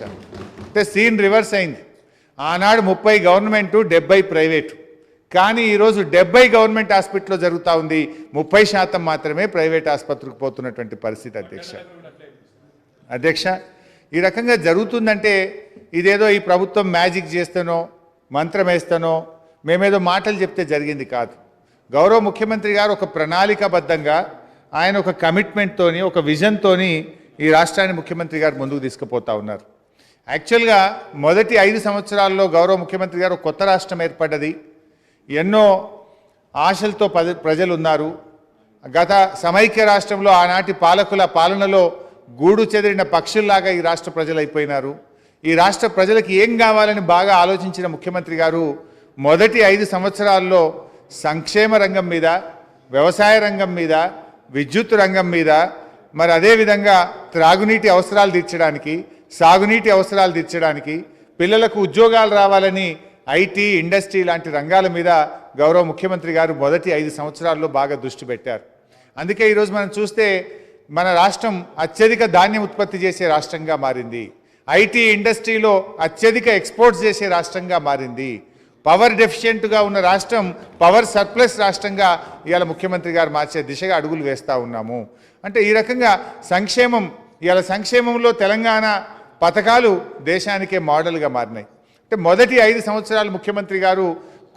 అంటే సీన్ రివర్స్ అయింది. ఆనాడు 30 గవర్నమెంటు, 70 ప్రైవేటు. కానీ ఈరోజు 70 గవర్నమెంట్ హాస్పిటల్లో జరుగుతూ ఉంది, 30% మాత్రమే ప్రైవేట్ ఆసుపత్రికి పోతున్నటువంటి పరిస్థితి అధ్యక్ష. ఈ రకంగా జరుగుతుందంటే ఇదేదో ఈ ప్రభుత్వం మ్యాజిక్ చేస్తానో మంత్రం వేస్తానో మేమేదో మాటలు చెప్తే జరిగింది కాదు. గౌరవ ముఖ్యమంత్రి గారు ఒక ప్రణాళికాబద్ధంగా ఆయన ఒక కమిట్మెంట్తోని, ఒక విజన్తోని ఈ రాష్ట్రాన్ని ముఖ్యమంత్రి గారు ముందుకు తీసుకుపోతూ ఉన్నారు. యాక్చువల్గా మొదటి 5 సంవత్సరాల్లో గౌరవ ముఖ్యమంత్రి గారు కొత్త రాష్ట్రం ఏర్పడ్డది, ఎన్నో ఆశలతో ప్రజలు ఉన్నారు. గత సమైక్య రాష్ట్రంలో ఆనాటి పాలకుల పాలనలో గూడు చెదిరిన పక్షుల్లాగా ఈ రాష్ట్ర ప్రజలు అయిపోయినారు. ఈ రాష్ట్ర ప్రజలకు ఏం కావాలని బాగా ఆలోచించిన ముఖ్యమంత్రి గారు మొదటి 5 సంవత్సరాల్లో సంక్షేమ రంగం మీద, వ్యవసాయ రంగం మీద, విద్యుత్ రంగం మీద, మరి అదేవిధంగా త్రాగునీటి అవసరాలు తీర్చడానికి, సాగునీటి అవసరాలు తీర్చడానికి, పిల్లలకు ఉద్యోగాలు రావాలని ఐటీ ఇండస్ట్రీ లాంటి రంగాల మీద గౌరవ ముఖ్యమంత్రి గారు మొదటి 5 సంవత్సరాల్లో బాగా దృష్టి పెట్టారు. అందుకే ఈరోజు మనం చూస్తే మన రాష్ట్రం అత్యధిక ధాన్యం ఉత్పత్తి చేసే రాష్ట్రంగా మారింది. ఐటీ ఇండస్ట్రీలో అత్యధిక ఎక్స్పోర్ట్స్ చేసే రాష్ట్రంగా మారింది. పవర్ డెఫిషియెంట్గా ఉన్న రాష్ట్రం పవర్ సర్ప్లస్ రాష్ట్రంగా ఇవాళ ముఖ్యమంత్రి గారు మార్చే దిశగా అడుగులు వేస్తూ ఉన్నాము. అంటే ఈ రకంగా ఇవాళ సంక్షేమంలో తెలంగాణ పథకాలు దేశానికే మోడల్గా మారినాయి. అంటే మొదటి 5 సంవత్సరాలు ముఖ్యమంత్రి గారు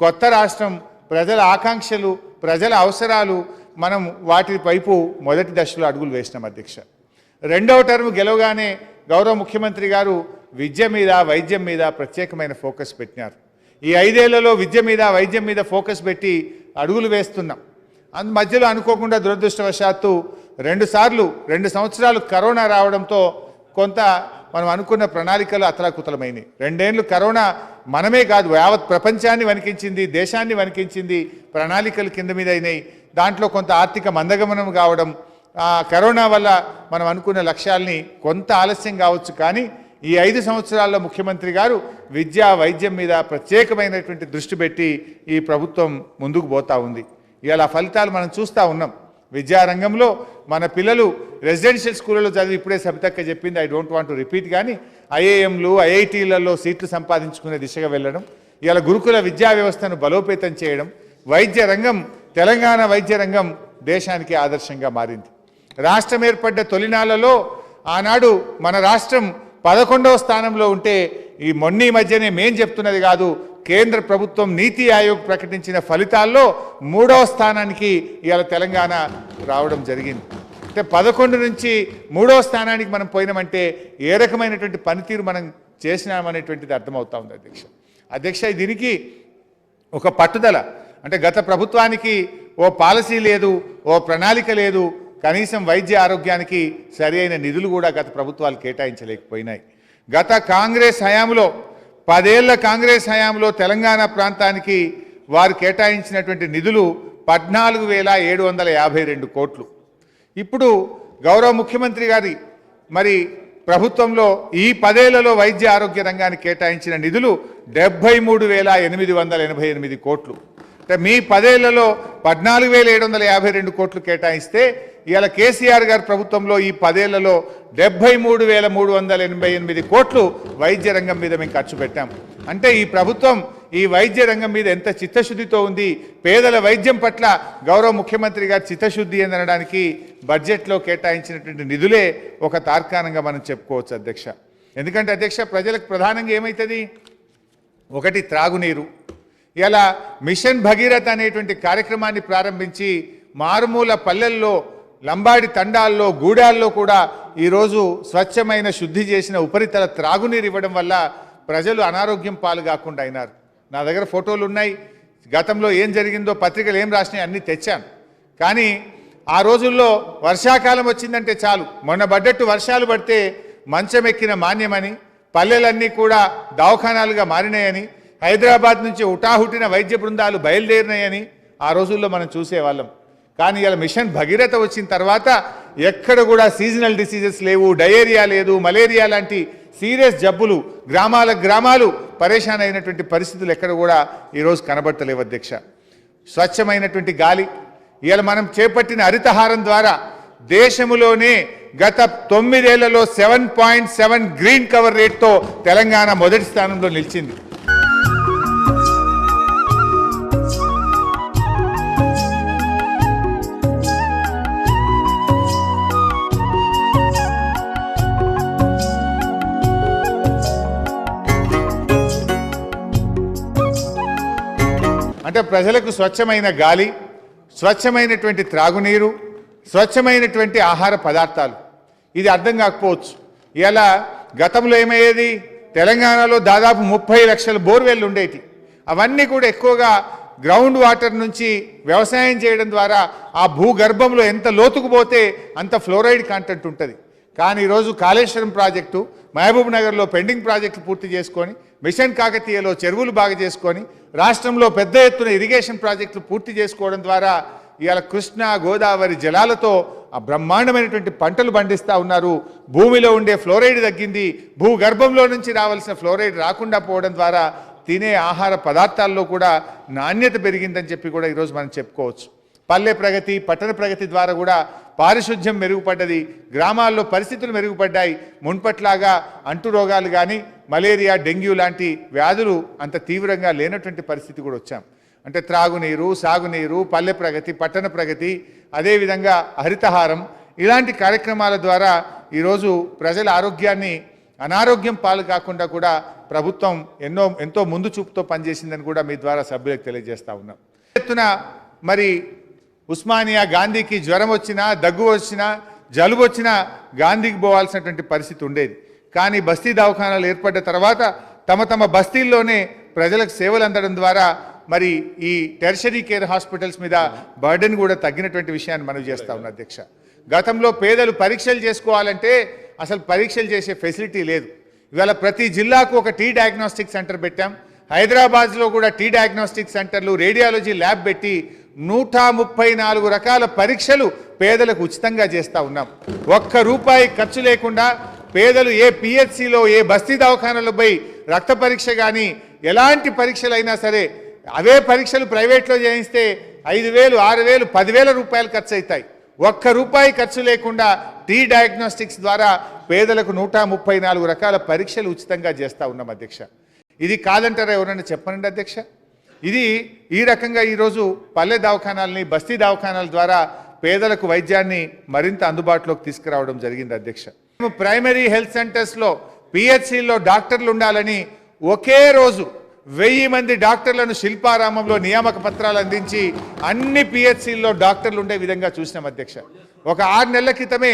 కొత్త రాష్ట్రం, ప్రజల ఆకాంక్షలు, ప్రజల అవసరాలు, మనం వాటి వైపు మొదటి దశలో అడుగులు వేసినాం అధ్యక్ష. రెండవ టర్మ్ గెలవగానే గౌరవ ముఖ్యమంత్రి గారు విద్య మీద, వైద్యం మీద ప్రత్యేకమైన ఫోకస్ పెట్టినారు. ఈ 5 ఏళ్లలో విద్య మీద, వైద్యం మీద ఫోకస్ పెట్టి అడుగులు వేస్తున్నాం. మధ్యలో అనుకోకుండా దురదృష్టవశాత్తు 2 సంవత్సరాలు కరోనా రావడంతో కొంత మనం అనుకున్న ప్రణాళికలు అతలాకుతలమైనవి. 2 ఏళ్ళు కరోనా మనమే కాదు యావత్ ప్రపంచాన్ని వణికించింది, దేశాన్ని వణికించింది. ప్రణాళికలు కింద మీద అయినాయి. దాంట్లో కొంత ఆర్థిక మందగమనం కావడం, కరోనా వల్ల మనం అనుకున్న లక్ష్యాల్ని కొంత ఆలస్యం కావచ్చు. కానీ ఈ 5 సంవత్సరాల్లో ముఖ్యమంత్రి గారు విద్య, వైద్యం మీద ప్రత్యేకమైనటువంటి దృష్టి పెట్టి ఈ ప్రభుత్వం ముందుకు పోతూ ఉంది. ఇలా ఫలితాలు మనం చూస్తూ ఉన్నాం. విద్యారంగంలో మన పిల్లలు రెసిడెన్షియల్ స్కూళ్ళలో చదివి ఇప్పుడే సబితక్క చెప్పింది, I don't want to repeat, కానీ ఐఐఎంలు, ఐఐటీలలో సీట్లు సంపాదించుకునే దిశగా వెళ్ళడం, ఇలా గురుకుల విద్యా వ్యవస్థను బలోపేతం చేయడం, వైద్య రంగం, తెలంగాణ వైద్య రంగం దేశానికి ఆదర్శంగా మారింది. రాష్ట్రం ఏర్పడ్డ తొలినాళ్లలో ఆనాడు మన రాష్ట్రం 11వ స్థానంలో ఉంటే ఈ మధ్యనే మేం చెప్తున్నది కాదు, కేంద్ర ప్రభుత్వం నీతి ఆయోగ్ ప్రకటించిన ఫలితాల్లో 3వ స్థానానికి ఇవాళ తెలంగాణ రావడం జరిగింది. అంటే 11 నుంచి 3వ స్థానానికి మనం పోయినామంటే ఏ రకమైనటువంటి పనితీరు మనం చేసినామనేటువంటిది అర్థమవుతా ఉంది అధ్యక్ష. దీనికి ఒక పట్టుదల, అంటే గత ప్రభుత్వానికి ఓ పాలసీ లేదు, ఓ ప్రణాళిక లేదు, కనీసం వైద్య ఆరోగ్యానికి సరి అయిన నిధులు కూడా గత ప్రభుత్వాలు కేటాయించలేకపోయినాయి. గత కాంగ్రెస్ హయాంలో 10 ఏళ్ల కాంగ్రెస్ హయాంలో తెలంగాణ ప్రాంతానికి వారు కేటాయించినటువంటి నిధులు 14,752 కోట్లు. ఇప్పుడు గౌరవ ముఖ్యమంత్రి గారి ప్రభుత్వంలో ఈ 10 ఏళ్లలో వైద్య ఆరోగ్య రంగానికి కేటాయించిన నిధులు 73,888 కోట్లు. అంటే మీ 10 ఏళ్లలో 14,752 కోట్లు కేటాయిస్తే ఇవాళ కేసీఆర్ గారి ప్రభుత్వంలో ఈ 10 ఏళ్లలో 73,388 కోట్లు వైద్య రంగం మీద మేము ఖర్చు పెట్టాం. అంటే ఈ ప్రభుత్వం ఈ వైద్య రంగం మీద ఎంత చిత్తశుద్ధితో ఉంది, పేదల వైద్యం పట్ల గౌరవ ముఖ్యమంత్రి గారి చిత్తశుద్ధి అనడానికి బడ్జెట్లో కేటాయించినటువంటి నిధులే ఒక తార్కాణంగా మనం చెప్పుకోవచ్చు అధ్యక్ష. ఎందుకంటే అధ్యక్ష, ప్రజలకు ప్రధానంగా ఏమవుతుంది, ఒకటి త్రాగునీరు. ఇలా మిషన్ భగీరథ అనేటువంటి కార్యక్రమాన్ని ప్రారంభించి మారుమూల పల్లెల్లో, లంబాడి తండాల్లో, గూడాల్లో కూడా ఈరోజు స్వచ్ఛమైన శుద్ధి చేసిన ఉపరితల త్రాగునీరు ఇవ్వడం వల్ల ప్రజలు అనారోగ్యం పాలు కాకుండా అయినారు. నా దగ్గర ఫోటోలు ఉన్నాయి, గతంలో ఏం జరిగిందో పత్రికలు ఏం రాసినాయి అన్నీ తెచ్చాను. కానీ ఆ రోజుల్లో వర్షాకాలం వచ్చిందంటే చాలు, మొన్న పడ్డట్టు వర్షాలు పడితే మంచం ఎక్కిన మాన్యమని, పల్లెలన్నీ కూడా దవాఖానాలుగా మారినాయని, హైదరాబాద్ నుంచి హుటాహుటిన వైద్య బృందాలు బయలుదేరినాయని ఆ రోజుల్లో మనం చూసేవాళ్ళం. కానీ ఇలా మిషన్ భగీరథ వచ్చిన తర్వాత ఎక్కడ కూడా సీజనల్ డిసీజెస్ లేవు, డయేరియా లేదు, మలేరియా లాంటి సీరియస్ జబ్బులు గ్రామాలు పరేషాన్ అయినటువంటి పరిస్థితులు ఎక్కడ కూడా ఈరోజు కనబడతలేవు అధ్యక్ష. స్వచ్ఛమైనటువంటి గాలి, ఇవాళ మనం చేపట్టిన హరితహారం ద్వారా దేశంలోనే గత 9 ఏళ్లలో 7.7 గ్రీన్ కవర్ రేట్తో తెలంగాణ మొదటి స్థానంలో నిలిచింది. అంటే ప్రజలకు స్వచ్ఛమైన గాలి, స్వచ్ఛమైనటువంటి త్రాగునీరు, స్వచ్ఛమైనటువంటి ఆహార పదార్థాలు, ఇది అర్థం కాకపోవచ్చు. ఇలా గతంలో ఏమయ్యేది, తెలంగాణలో దాదాపు 30 లక్షల బోర్వెల్లు ఉండేటి. అవన్నీ కూడా ఎక్కువగా గ్రౌండ్ వాటర్ నుంచి వ్యవసాయం చేయడం ద్వారా ఆ భూగర్భంలో ఎంత లోతుకు పోతే అంత ఫ్లోరైడ్ కంటెంట్ ఉంటుంది. కానీ ఈరోజు కాళేశ్వరం ప్రాజెక్టు, మహబూబ్ నగర్లో పెండింగ్ ప్రాజెక్టులు పూర్తి చేసుకొని, మిషన్ కాకతీయలో చెరువులు బాగా చేసుకొని, రాష్ట్రంలో పెద్ద ఎత్తున ఇరిగేషన్ ప్రాజెక్టులు పూర్తి చేసుకోవడం ద్వారా ఇవాళ కృష్ణా గోదావరి జలాలతో ఆ బ్రహ్మాండమైనటువంటి పంటలు పండిస్తూ ఉన్నారు. భూమిలో ఉండే ఫ్లోరైడ్ తగ్గింది. భూగర్భంలో నుంచి రావాల్సిన ఫ్లోరైడ్ రాకుండా పోవడం ద్వారా తినే ఆహార పదార్థాల్లో కూడా నాణ్యత పెరిగిందని చెప్పి కూడా ఈరోజు మనం చెప్పుకోవచ్చు. పల్లె ప్రగతి, పట్టణ ప్రగతి ద్వారా కూడా పారిశుధ్యం మెరుగుపడ్డది. గ్రామాల్లో పరిస్థితులు మెరుగుపడ్డాయి. మున్పట్లాగా అంటు రోగాలు కానీ మలేరియా, డెంగ్యూ లాంటి వ్యాధులు అంత తీవ్రంగా లేనటువంటి పరిస్థితి కూడా వచ్చాం. అంటే త్రాగునీరు, సాగునీరు, పల్లె ప్రగతి, పట్టణ ప్రగతి, అదేవిధంగా హరితహారం ఇలాంటి కార్యక్రమాల ద్వారా ఈరోజు ప్రజల ఆరోగ్యాన్ని అనారోగ్యం పాలు కాకుండా కూడా ప్రభుత్వం ఎంతో ముందు చూపుతో పనిచేసిందని కూడా మీ ద్వారా సభ్యులకు తెలియజేస్తా ఉన్నాం. ఎత్తున మరి ఉస్మానియా గాంధీకి జ్వరం వచ్చినా, దగ్గు వచ్చినా, జలుబు వచ్చినా గాంధీకి పోవాల్సినటువంటి పరిస్థితి ఉండేది. కానీ బస్తీ దవాఖానాలు ఏర్పడ్డ తర్వాత తమ బస్తీల్లోనే ప్రజలకు సేవలు అందడం ద్వారా మరి ఈ టెర్షరీ కేర్ హాస్పిటల్స్ మీద బర్డెన్ కూడా తగ్గినటువంటి విషయాన్ని మనం చేస్తా ఉన్నాం అధ్యక్ష. గతంలో పేదలు పరీక్షలు చేసుకోవాలంటే అసలు పరీక్షలు చేసే ఫెసిలిటీ లేదు. ఇవాళ ప్రతి జిల్లాకు ఒక టీ డయాగ్నోస్టిక్ సెంటర్ పెట్టాం. హైదరాబాద్లో కూడా టీ డయాగ్నోస్టిక్ సెంటర్లు, రేడియాలజీ ల్యాబ్ పెట్టి 134 రకాల పరీక్షలు పేదలకు ఉచితంగా చేస్తూ ఉన్నాం. ఒక్క రూపాయి ఖర్చు లేకుండా పేదలు ఏ పిహెచ్సిలో, ఏ బస్తీ దవాఖానాలో పోయి రక్త పరీక్ష కానీ ఎలాంటి పరీక్షలైనా సరే అవే పరీక్షలు ప్రైవేట్లో చేయిస్తే 5,000, 6,000, 10,000 రూపాయలు ఖర్చు అవుతాయి. ఒక్క రూపాయి ఖర్చు లేకుండా టీ డయాగ్నోస్టిక్స్ ద్వారా పేదలకు 134 రకాల పరీక్షలు ఉచితంగా చేస్తూ ఉన్నాం అధ్యక్ష. ఇది కాదంటారా ఎవరైనా చెప్పనండి అధ్యక్ష. ఇది ఈ రకంగా ఈరోజు పల్లె దవాఖానాలని, బస్తీ దవాఖానాల ద్వారా పేదలకు వైద్యాన్ని మరింత అందుబాటులోకి తీసుకురావడం జరిగింది అధ్యక్ష. ప్రైమరీ హెల్త్ సెంటర్స్లో, పిహెచ్సిల్లో డాక్టర్లు ఉండాలని ఒకే రోజు 1000 మంది డాక్టర్లను శిల్పారామంలో నియామక పత్రాలు అందించి అన్ని పిహెచ్సిల్లో డాక్టర్లు ఉండే విధంగా చూసినాం అధ్యక్ష. ఒక 6 నెలల క్రితమే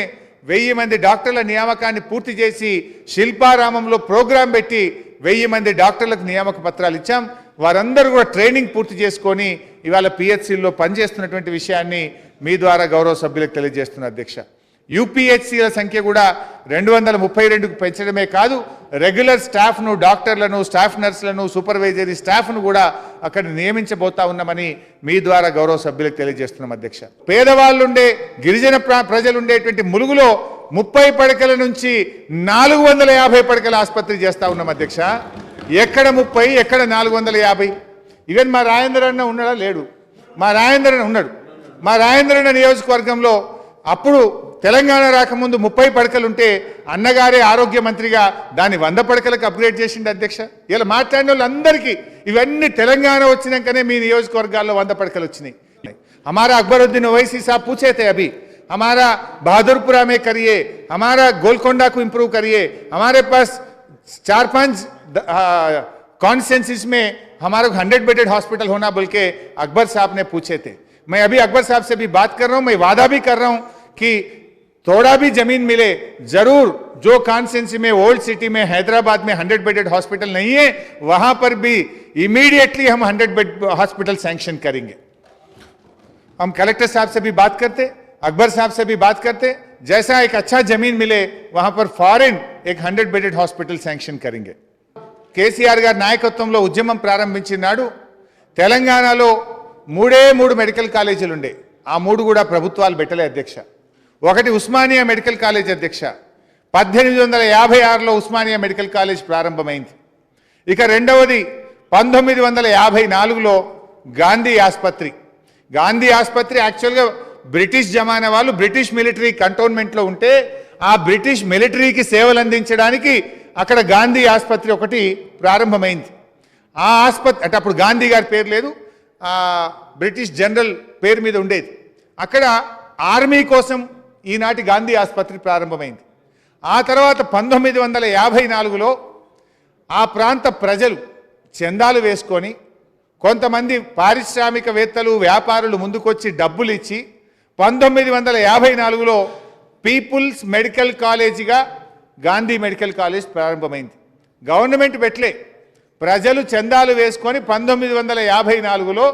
1000 మంది డాక్టర్ల నియామకాన్ని పూర్తి చేసి శిల్పారామంలో ప్రోగ్రాం పెట్టి 1000 మంది డాక్టర్లకు నియామక పత్రాలు ఇచ్చాం. వారందరూ కూడా ట్రైనింగ్ పూర్తి చేసుకొని ఇవాళ పిహెచ్సిల్లో పనిచేస్తున్నటువంటి విషయాన్ని మీ ద్వారా గౌరవ సభ్యులకు తెలియజేస్తున్న అధ్యక్ష. యూపీహెచ్సిల సంఖ్య కూడా 232కు పెంచడమే కాదు, రెగ్యులర్ స్టాఫ్ను, డాక్టర్లను, స్టాఫ్ నర్సులను, సూపర్వైజరీ స్టాఫ్ను కూడా అక్కడ నియమించబోతా ఉన్నామని మీ ద్వారా గౌరవ సభ్యులకు తెలియజేస్తున్నాం అధ్యక్ష. పేదవాళ్ళుండే, గిరిజన ప్రజలు ఉండేటువంటి ములుగులో 30 పడకల నుంచి 450 పడకల ఆసుపత్రి చేస్తా ఉన్నాం అధ్యక్ష. ఎక్కడ 30, ఎక్కడ 450? ఈవెన్ మా రాజేంద్రన్న ఉన్నాడా? లేడు. మా రాజేంద్రన్న ఉన్నాడు. మా రాజేంద్రన్న నియోజకవర్గంలో అప్పుడు తెలంగాణ రాకముందు 30 పడకలుంటే అన్నగారే ఆరోగ్య మంత్రిగా దాన్ని 100 పడకలకు అప్గ్రేడ్ చేసిండు అధ్యక్ష. ఇలా మాట్లాడిన వాళ్ళందరికీ ఇవన్నీ తెలంగాణ వచ్చినాకనే మీ నియోజకవర్గాల్లో 100 పడకలు వచ్చినాయి. हमारा अकबरुद्दीन ओवैसी साहब पूछे थे अभी, हमारा बहादुरपुरा में करिए, हमारा गोलकोंडा को इम्प्रूव करिए, हमारे पास 4-5 कॉन्स्टिट्यूएंसीज में हमारा 100 बेडेड हॉस्पिटल होना बोल के अकबर साहब ने पूछे थे. मैं अभी अकबर साहब से भी बात कर रहा हूं, मैं वादा भी कर रहा हूं कि थोड़ा भी जमीन मिले जरूर जो कॉन्स्टिट्यूएंसी में ओल्ड सिटी में हैदराबाद में 100 बेडेड हॉस्पिटल नहीं है वहां पर भी इमीडिएटली हम 100 बेड हॉस्पिटल सैंक्शन करेंगे. हम कलेक्टर साहब से भी बात करते, अकबर साहब से भी बात करते, जैसा एक अच्छा जमीन मिले वहां पर फॉरेन एक 100 बेडेड हॉस्पिटल सैंक्शन करेंगे. కేసీఆర్ గారి నాయకత్వంలో ఉద్యమం ప్రారంభించినాడు. తెలంగాణలో 3 మెడికల్ కాలేజీలు ఉండే, ఆ 3 కూడా ప్రభుత్వాలు పెట్టలే అధ్యక్ష. ఒకటి ఉస్మానియా మెడికల్ కాలేజ్ అధ్యక్ష. 1856లో ఉస్మానియా మెడికల్ కాలేజ్ ప్రారంభమైంది. ఇక రెండవది 1954లో గాంధీ ఆసుపత్రి. గాంధీ ఆసుపత్రి యాక్చువల్గా బ్రిటిష్ జమానా వాళ్ళు బ్రిటిష్ మిలిటరీ కంటోన్మెంట్లో ఉంటే ఆ బ్రిటిష్ మిలిటరీకి సేవలు అందించడానికి అక్కడ గాంధీ ఆసుపత్రి ఒకటి ప్రారంభమైంది. ఆ ఆసుపత్రి అంటే అప్పుడు గాంధీ గారి పేరు లేదు, బ్రిటిష్ జనరల్ పేరు మీద ఉండేది. అక్కడ ఆర్మీ కోసం ఈనాటి గాంధీ ఆసుపత్రి ప్రారంభమైంది. ఆ తర్వాత 1954లో ఆ ప్రాంత ప్రజలు చందాలు వేసుకొని కొంతమంది పారిశ్రామికవేత్తలు, వ్యాపారులు ముందుకొచ్చి డబ్బులు ఇచ్చి 1954లో పీపుల్స్ మెడికల్ కాలేజీగా గాంధీ మెడికల్ కాలేజ్ ప్రారంభమైంది. గవర్నమెంట్ పెట్టలే, ప్రజలు చందాలు వేసుకొని 1954లో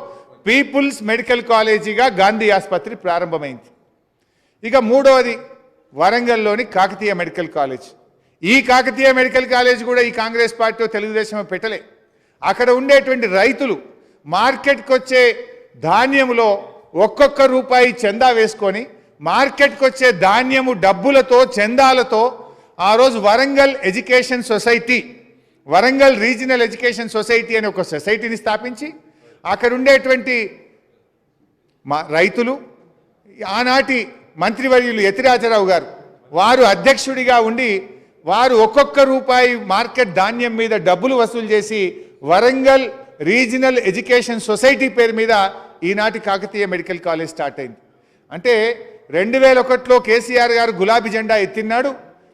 పీపుల్స్ మెడికల్ కాలేజీగా గాంధీ ఆసుపత్రి ప్రారంభమైంది. ఇక మూడవది వరంగల్లోని కాకతీయ మెడికల్ కాలేజ్. ఈ కాకతీయ మెడికల్ కాలేజ్ కూడా ఈ కాంగ్రెస్ పార్టీ తెలుగుదేశం పెట్టలే. అక్కడ ఉండేటువంటి రైతులు మార్కెట్కి వచ్చే ధాన్యంలో ఒక్కొక్క రూపాయి చందా వేసుకొని మార్కెట్కి వచ్చే ధాన్యము డబ్బులతో చందాలతో ఆ రోజు Warangal education society, Warangal regional education society అనే ఒక సొసైటీని స్థాపించి అక్కడ ఉండేటువంటి రైతులు, ఆనాటి మంత్రివర్యులు యతిరాజరావు గారు వారు అధ్యక్షుడిగా ఉండి వారు ఒక్కొక్క రూపాయి మార్కెట్ ధాన్యం మీద డబ్బులు వసూలు చేసి వరంగల్ రీజనల్ ఎడ్యుకేషన్ సొసైటీ పేరు మీద ఈనాటి కాకతీయ మెడికల్ కాలేజ్ స్టార్ట్ అయింది. అంటే 2001లో కేసీఆర్ గారు గులాబీ జెండా ఎత్తినాడు.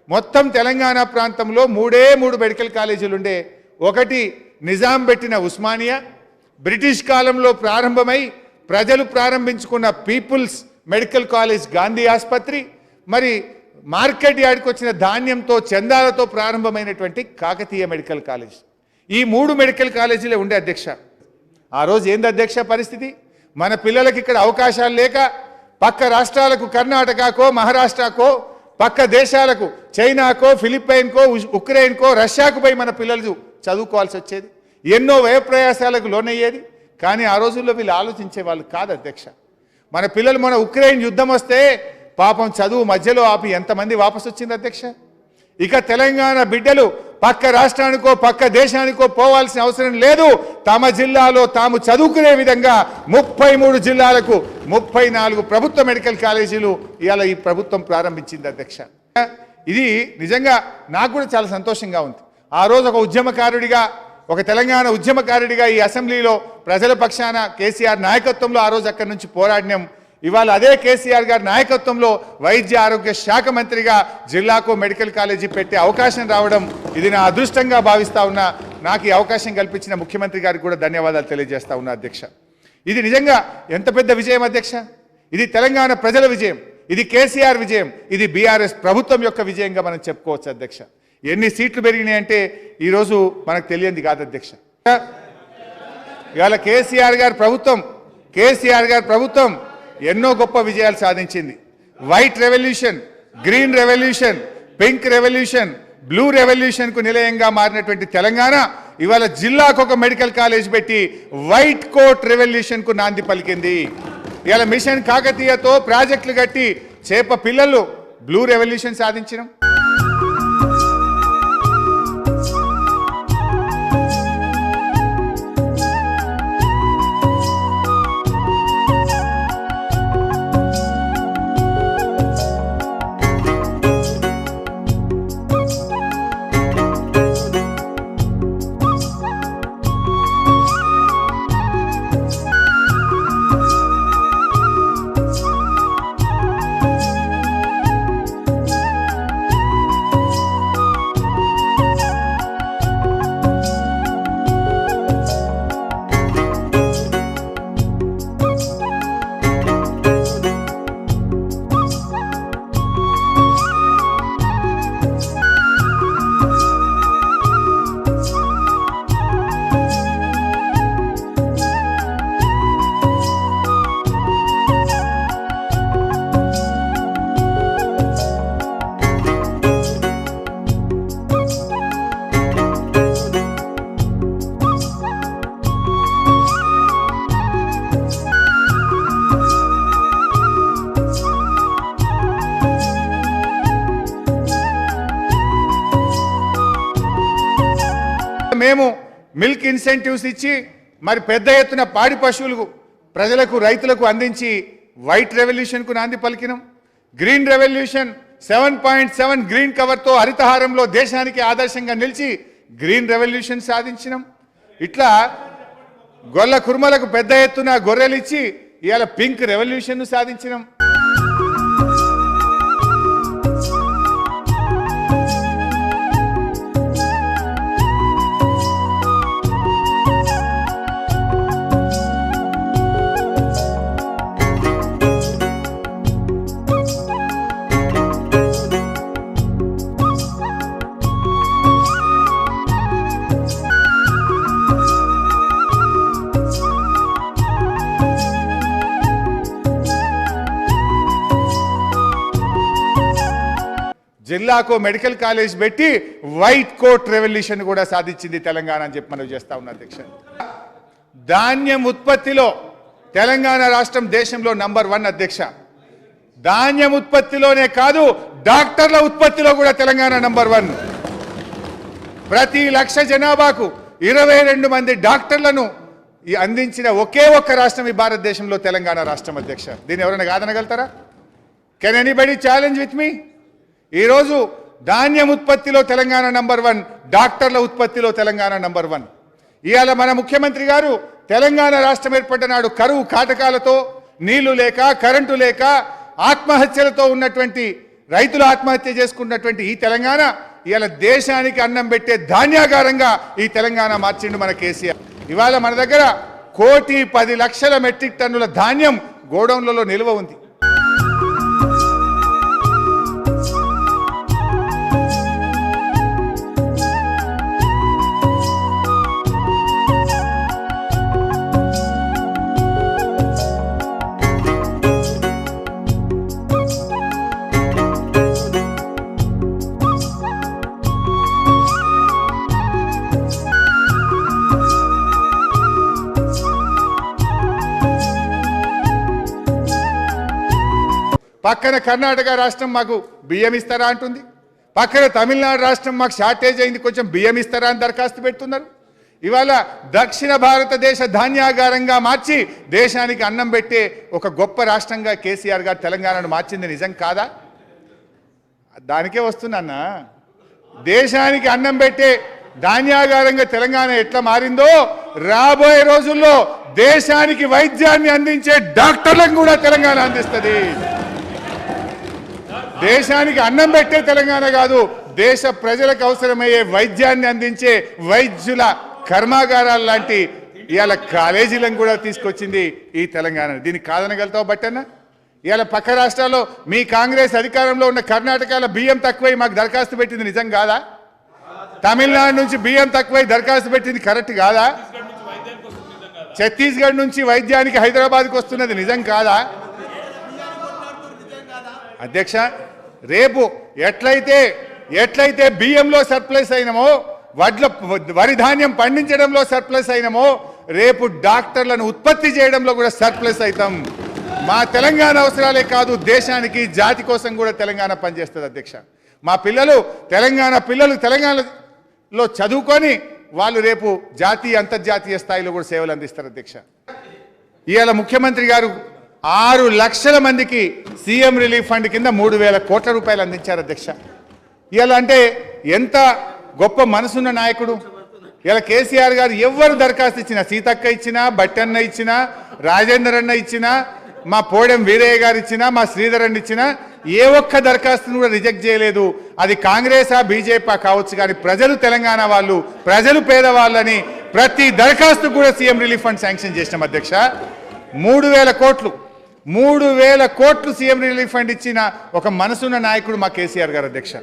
మొత్తం తెలంగాణ ప్రాంతంలో 3 మెడికల్ కాలేజీలు ఉండే. ఒకటి నిజాం పెట్టిన ఉస్మానియా, బ్రిటిష్ కాలంలో ప్రారంభమై ప్రజలు ప్రారంభించుకున్న పీపుల్స్ మెడికల్ కాలేజ్ గాంధీ ఆసుపత్రి, మరి మార్కెట్ యార్డ్కి వచ్చిన ధాన్యంతో చందాలతో ప్రారంభమైనటువంటి కాకతీయ మెడికల్ కాలేజ్. ఈ 3 మెడికల్ కాలేజీలే ఉండే అధ్యక్ష. ఆ రోజు ఏంది అధ్యక్ష పరిస్థితి? మన పిల్లలకి ఇక్కడ అవకాశాలు లేక పక్క రాష్ట్రాలకు, కర్ణాటకకో మహారాష్ట్రకో, పక్క దేశాలకు చైనాకో ఫిలిప్పైన్కో ఉక్రెయిన్కో రష్యాకు పోయి మన పిల్లలు చదువుకోవాల్సి వచ్చేది. ఎన్నో వ్యయప్రయాసాలకు లోనయ్యేది. కానీ ఆ రోజుల్లో వీళ్ళు ఆలోచించే వాళ్ళు కాదు అధ్యక్ష. మన పిల్లలు మన ఉక్రెయిన్ యుద్ధం వస్తే పాపం చదువు మధ్యలో ఆపి ఎంతమంది వాపసు వచ్చింది అధ్యక్ష. ఇక తెలంగాణ బిడ్డలు పక్క రాష్ట్రానికో పక్క దేశానికో పోవాల్సిన అవసరం లేదు. తమ జిల్లాలో తాము చదువుకునే విధంగా 33 జిల్లాలకు 34 ప్రభుత్వ మెడికల్ కాలేజీలు ఇవాళ ఈ ప్రభుత్వం ప్రారంభించింది అధ్యక్ష. ఇది నిజంగా నాకు కూడా చాలా సంతోషంగా ఉంది. ఆ రోజు ఒక ఉద్యమకారుడిగా, ఒక తెలంగాణ ఉద్యమకారుడిగా ఈ అసెంబ్లీలో ప్రజల పక్షాన కేసీఆర్ నాయకత్వంలో ఆ రోజు అక్కడి నుంచి పోరాడినాం. ఇవాళ అదే కేసీఆర్ గారి నాయకత్వంలో వైద్య ఆరోగ్య శాఖ మంత్రిగా జిల్లాకు మెడికల్ కాలేజీ పెట్టే అవకాశం రావడం ఇది నా అదృష్టంగా భావిస్తా ఉన్నా. నాకు ఈ అవకాశం కల్పించిన ముఖ్యమంత్రి గారికి కూడా ధన్యవాదాలు తెలియజేస్తా ఉన్నా అధ్యక్ష. ఇది నిజంగా ఎంత పెద్ద విజయం అధ్యక్ష. ఇది తెలంగాణ ప్రజల విజయం, ఇది కేసీఆర్ విజయం, ఇది బీఆర్ఎస్ ప్రభుత్వం యొక్క విజయంగా మనం చెప్పుకోవచ్చు అధ్యక్ష. ఎన్ని సీట్లు పెరిగినాయంటే ఈరోజు మనకు తెలియంది కాదు అధ్యక్ష. ఇవాళ కేసీఆర్ గారి ప్రభుత్వం ఎన్నో గొప్ప విజయాలు సాధించింది. White revolution, green revolution, pink revolution, blue revolution కు నిలయంగా మారినటువంటి తెలంగాణ ఇవాళ జిల్లాకు ఒక మెడికల్ కాలేజ్ పెట్టి వైట్ కోట్ రెవల్యూషన్ కు నాంది పలికింది. ఇవాళ మిషన్ కాకతీయతో ప్రాజెక్టులు కట్టి చేప పిల్లలు బ్లూ రెవల్యూషన్ సాధించడం. మేము మిల్క్ ఇన్సెంటివ్స్ ఇచ్చి మరి పెద్ద ఎత్తున పాడి పశువులకు ప్రజలకు, రైతులకు అందించి వైట్ రెవల్యూషన్కు నాంది పలికినాం. గ్రీన్ రెవల్యూషన్ 7.7 గ్రీన్ కవర్తో హరితహారంలో దేశానికి ఆదర్శంగా నిలిచి గ్రీన్ రెవల్యూషన్ సాధించినాం. ఇట్లా గొల్ల కుర్మలకు పెద్ద ఎత్తున గొర్రెలు ఇచ్చి ఇవాళ పింక్ రెవల్యూషన్ సాధించినాం. జిల్లాకు మెడికల్ కాలేజ్ పెట్టి వైట్ కోట్ రెవల్యూషన్ కూడా సాధించింది తెలంగాణ అని చెప్పి మనం చేస్తా ఉన్నాం అధ్యక్ష. ధాన్యం ఉత్పత్తిలో తెలంగాణ రాష్ట్రం దేశంలో నంబర్ 1 అధ్యక్ష. ధాన్యం ఉత్పత్తిలోనే కాదు డాక్టర్ల ఉత్పత్తిలో కూడా తెలంగాణ నంబర్ 1. ప్రతి 1,00,000 జనాభాకు 22 మంది డాక్టర్లను అందించిన ఒకే ఒక్క రాష్ట్రం ఈ భారతదేశంలో తెలంగాణ రాష్ట్రం అధ్యక్ష. దీన్ని ఎవరైనా కాదనగలుగుతారా? Can anybody challenge with me? ఈరోజు ధాన్యం ఉత్పత్తిలో తెలంగాణ నంబర్ 1, డాక్టర్ల ఉత్పత్తిలో తెలంగాణ నంబర్ 1. ఇవాళ మన ముఖ్యమంత్రి గారు తెలంగాణ రాష్ట్రం ఏర్పడ్డ నాడు కరువు కాటకాలతో, నీళ్లు లేక, కరెంటు లేక, ఆత్మహత్యలతో ఉన్నటువంటి రైతులు ఆత్మహత్య చేసుకున్నటువంటి ఈ తెలంగాణ ఇవాళ దేశానికి అన్నం పెట్టే ధాన్యాగారంగా ఈ తెలంగాణ మార్చిండు మన కేసీఆర్. ఇవాళ మన దగ్గర 1,10,00,000 మెట్రిక్ టన్నుల ధాన్యం గోడౌన్లలో నిల్వ ఉంది. పక్కన కర్ణాటక రాష్ట్రం మాకు బియ్యం ఇస్తారా అంటుంది, పక్కన తమిళనాడు రాష్ట్రం మాకు షార్టేజ్ అయింది కొంచెం బియ్యం ఇస్తారా అని దరఖాస్తు పెడుతున్నారు. ఇవాళ దక్షిణ భారతదేశ ధాన్యాగారంగా మార్చి దేశానికి అన్నం పెట్టే ఒక గొప్ప రాష్ట్రంగా కేసీఆర్ గారు తెలంగాణను మార్చింది నిజం కాదా? దానికే వస్తున్నా. దేశానికి అన్నం పెట్టే ధాన్యాగారంగా తెలంగాణ ఎట్లా మారిందో రాబోయే రోజుల్లో దేశానికి వైద్యాన్ని అందించే డాక్టర్లకు కూడా తెలంగాణ అందిస్తుంది. దేశానికి అన్నం పెట్టే తెలంగాణ కాదు, దేశ ప్రజలకు అవసరమయ్యే వైద్యాన్ని అందించే వైద్యుల కర్మాగారాలు లాంటి ఇవాళ కాలేజీలను కూడా తీసుకొచ్చింది ఈ తెలంగాణ. దీనికి కాదనగలుగుతావు బట్టన్నా? ఇవాళ పక్క రాష్ట్రాల్లో మీ కాంగ్రెస్ అధికారంలో ఉన్న కర్ణాటకలో బియ్యం తక్కువై మాకు దరఖాస్తు పెట్టింది నిజం కాదా? తమిళనాడు నుంచి బియ్యం తక్కువై దరఖాస్తు పెట్టింది కరెక్ట్ కాదా? ఛత్తీస్గఢ్ నుంచి వైద్యానికి హైదరాబాద్కి వస్తున్నది నిజం కాదా? అధ్యక్ష, రేపు ఎట్లయితే బియ్యంలో సర్ప్లస్ అయినమో, వరి ధాన్యం పండించడంలో సర్ప్లస్ అయినమో, రేపు డాక్టర్లను ఉత్పత్తి చేయడంలో కూడా సర్ప్లస్ అవుతాం. మా తెలంగాణ అవసరాలే కాదు, దేశానికి జాతి కోసం కూడా తెలంగాణ పనిచేస్తుంది అధ్యక్ష. మా పిల్లలు తెలంగాణలో చదువుకొని వాళ్ళు రేపు జాతీయ అంతర్జాతీయ స్థాయిలో కూడా సేవలు అందిస్తారు అధ్యక్ష. ఇవాళ ముఖ్యమంత్రి గారు 6 లక్షల మందికి సీఎం రిలీఫ్ ఫండ్ కింద 3,000 కోట్ల రూపాయలు అందించారు అధ్యక్ష. ఇవాళ అంటే ఎంత గొప్ప మనసున్న నాయకుడు. ఇలా కేసీఆర్ గారు ఎవరు దరఖాస్తు ఇచ్చినా, సీతక్క ఇచ్చినా, బట్టన్న ఇచ్చినా, రాజేందర్ అన్న ఇచ్చినా, మా పోడెం వీరయ్య గారు ఇచ్చినా, మా శ్రీధర్ అన్న ఇచ్చినా ఏ ఒక్క దరఖాస్తును కూడా రిజెక్ట్ చేయలేదు. అది కాంగ్రెసా బీజేపీ కావచ్చు కానీ ప్రజలు తెలంగాణ వాళ్ళు, ప్రజలు పేదవాళ్ళని ప్రతి దరఖాస్తు కూడా సీఎం రిలీఫ్ ఫండ్ శాంక్షన్ చేసినాం అధ్యక్ష. 3,000 కోట్లు సీఎం రిలీఫ్ ఫండ్ ఇచ్చిన ఒక మనసున్న నాయకుడు మా కేసీఆర్ గారు అధ్యక్ష.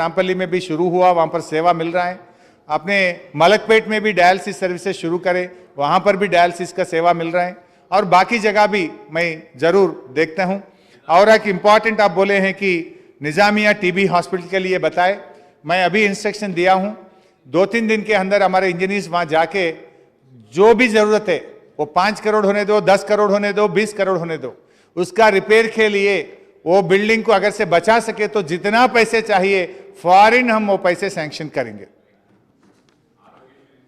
नामपल्ली में भी शुरू हुआ, वहाँ पर सेवा मिल रहा है। अपने मलकपेट में भी डायलिसिस सर्विसेज शुरू करें, वहाँ पर भी डायलिसिस का सेवा मिल रहा है, और बाकी जगह भी मैं ज़रूर देखता हूँ। और एक इम्पॉर्टेंट आप बोले हैं कि निज़ामिया टीबी हॉस्पिटल के लिए बताए, मैं अभी इंस्ट्रक्शन दिया हूँ, 2-3 दिन के अंदर हमारे इंजीनियर्स वहाँ जाके जो भी ज़रूरत है, वो 5 करोड़ होने दो, 10 करोड़ होने दो, 20 करोड़ होने दो, उसका रिपेयर के लिए वो बिल्डिंग को अगर से बचा सके तो जितना पैसे चाहिए फॉरेन हम वो पैसे सैंक्शन करेंगे।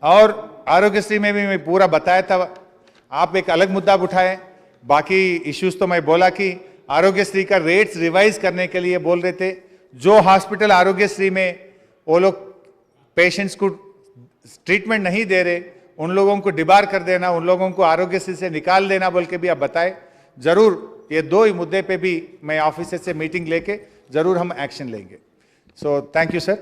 और आरोग्यश्री में भी मैं पूरा बताया था, आप एक अलग मुद्दा उठाए, बाकी इश्यूज तो मैं बोला कि आरोग्यश्री का रेट्स रिवाइज करने के लिए बोल रहे थे। जो हॉस्पिटल आरोग्यश्री में वो लोग पेशेंट्स को ट्रीटमेंट नहीं दे रहे, उन लोगों को डिबार कर देना, उन लोगों को आरोग्यश्री से निकाल देना बोल के भी आप बताए। जरूर ये दो ही मुद्दे पे भी मैं ऑफिसर से मीटिंग लेके जरूर हम एक्शन लेंगे। So thank you sir.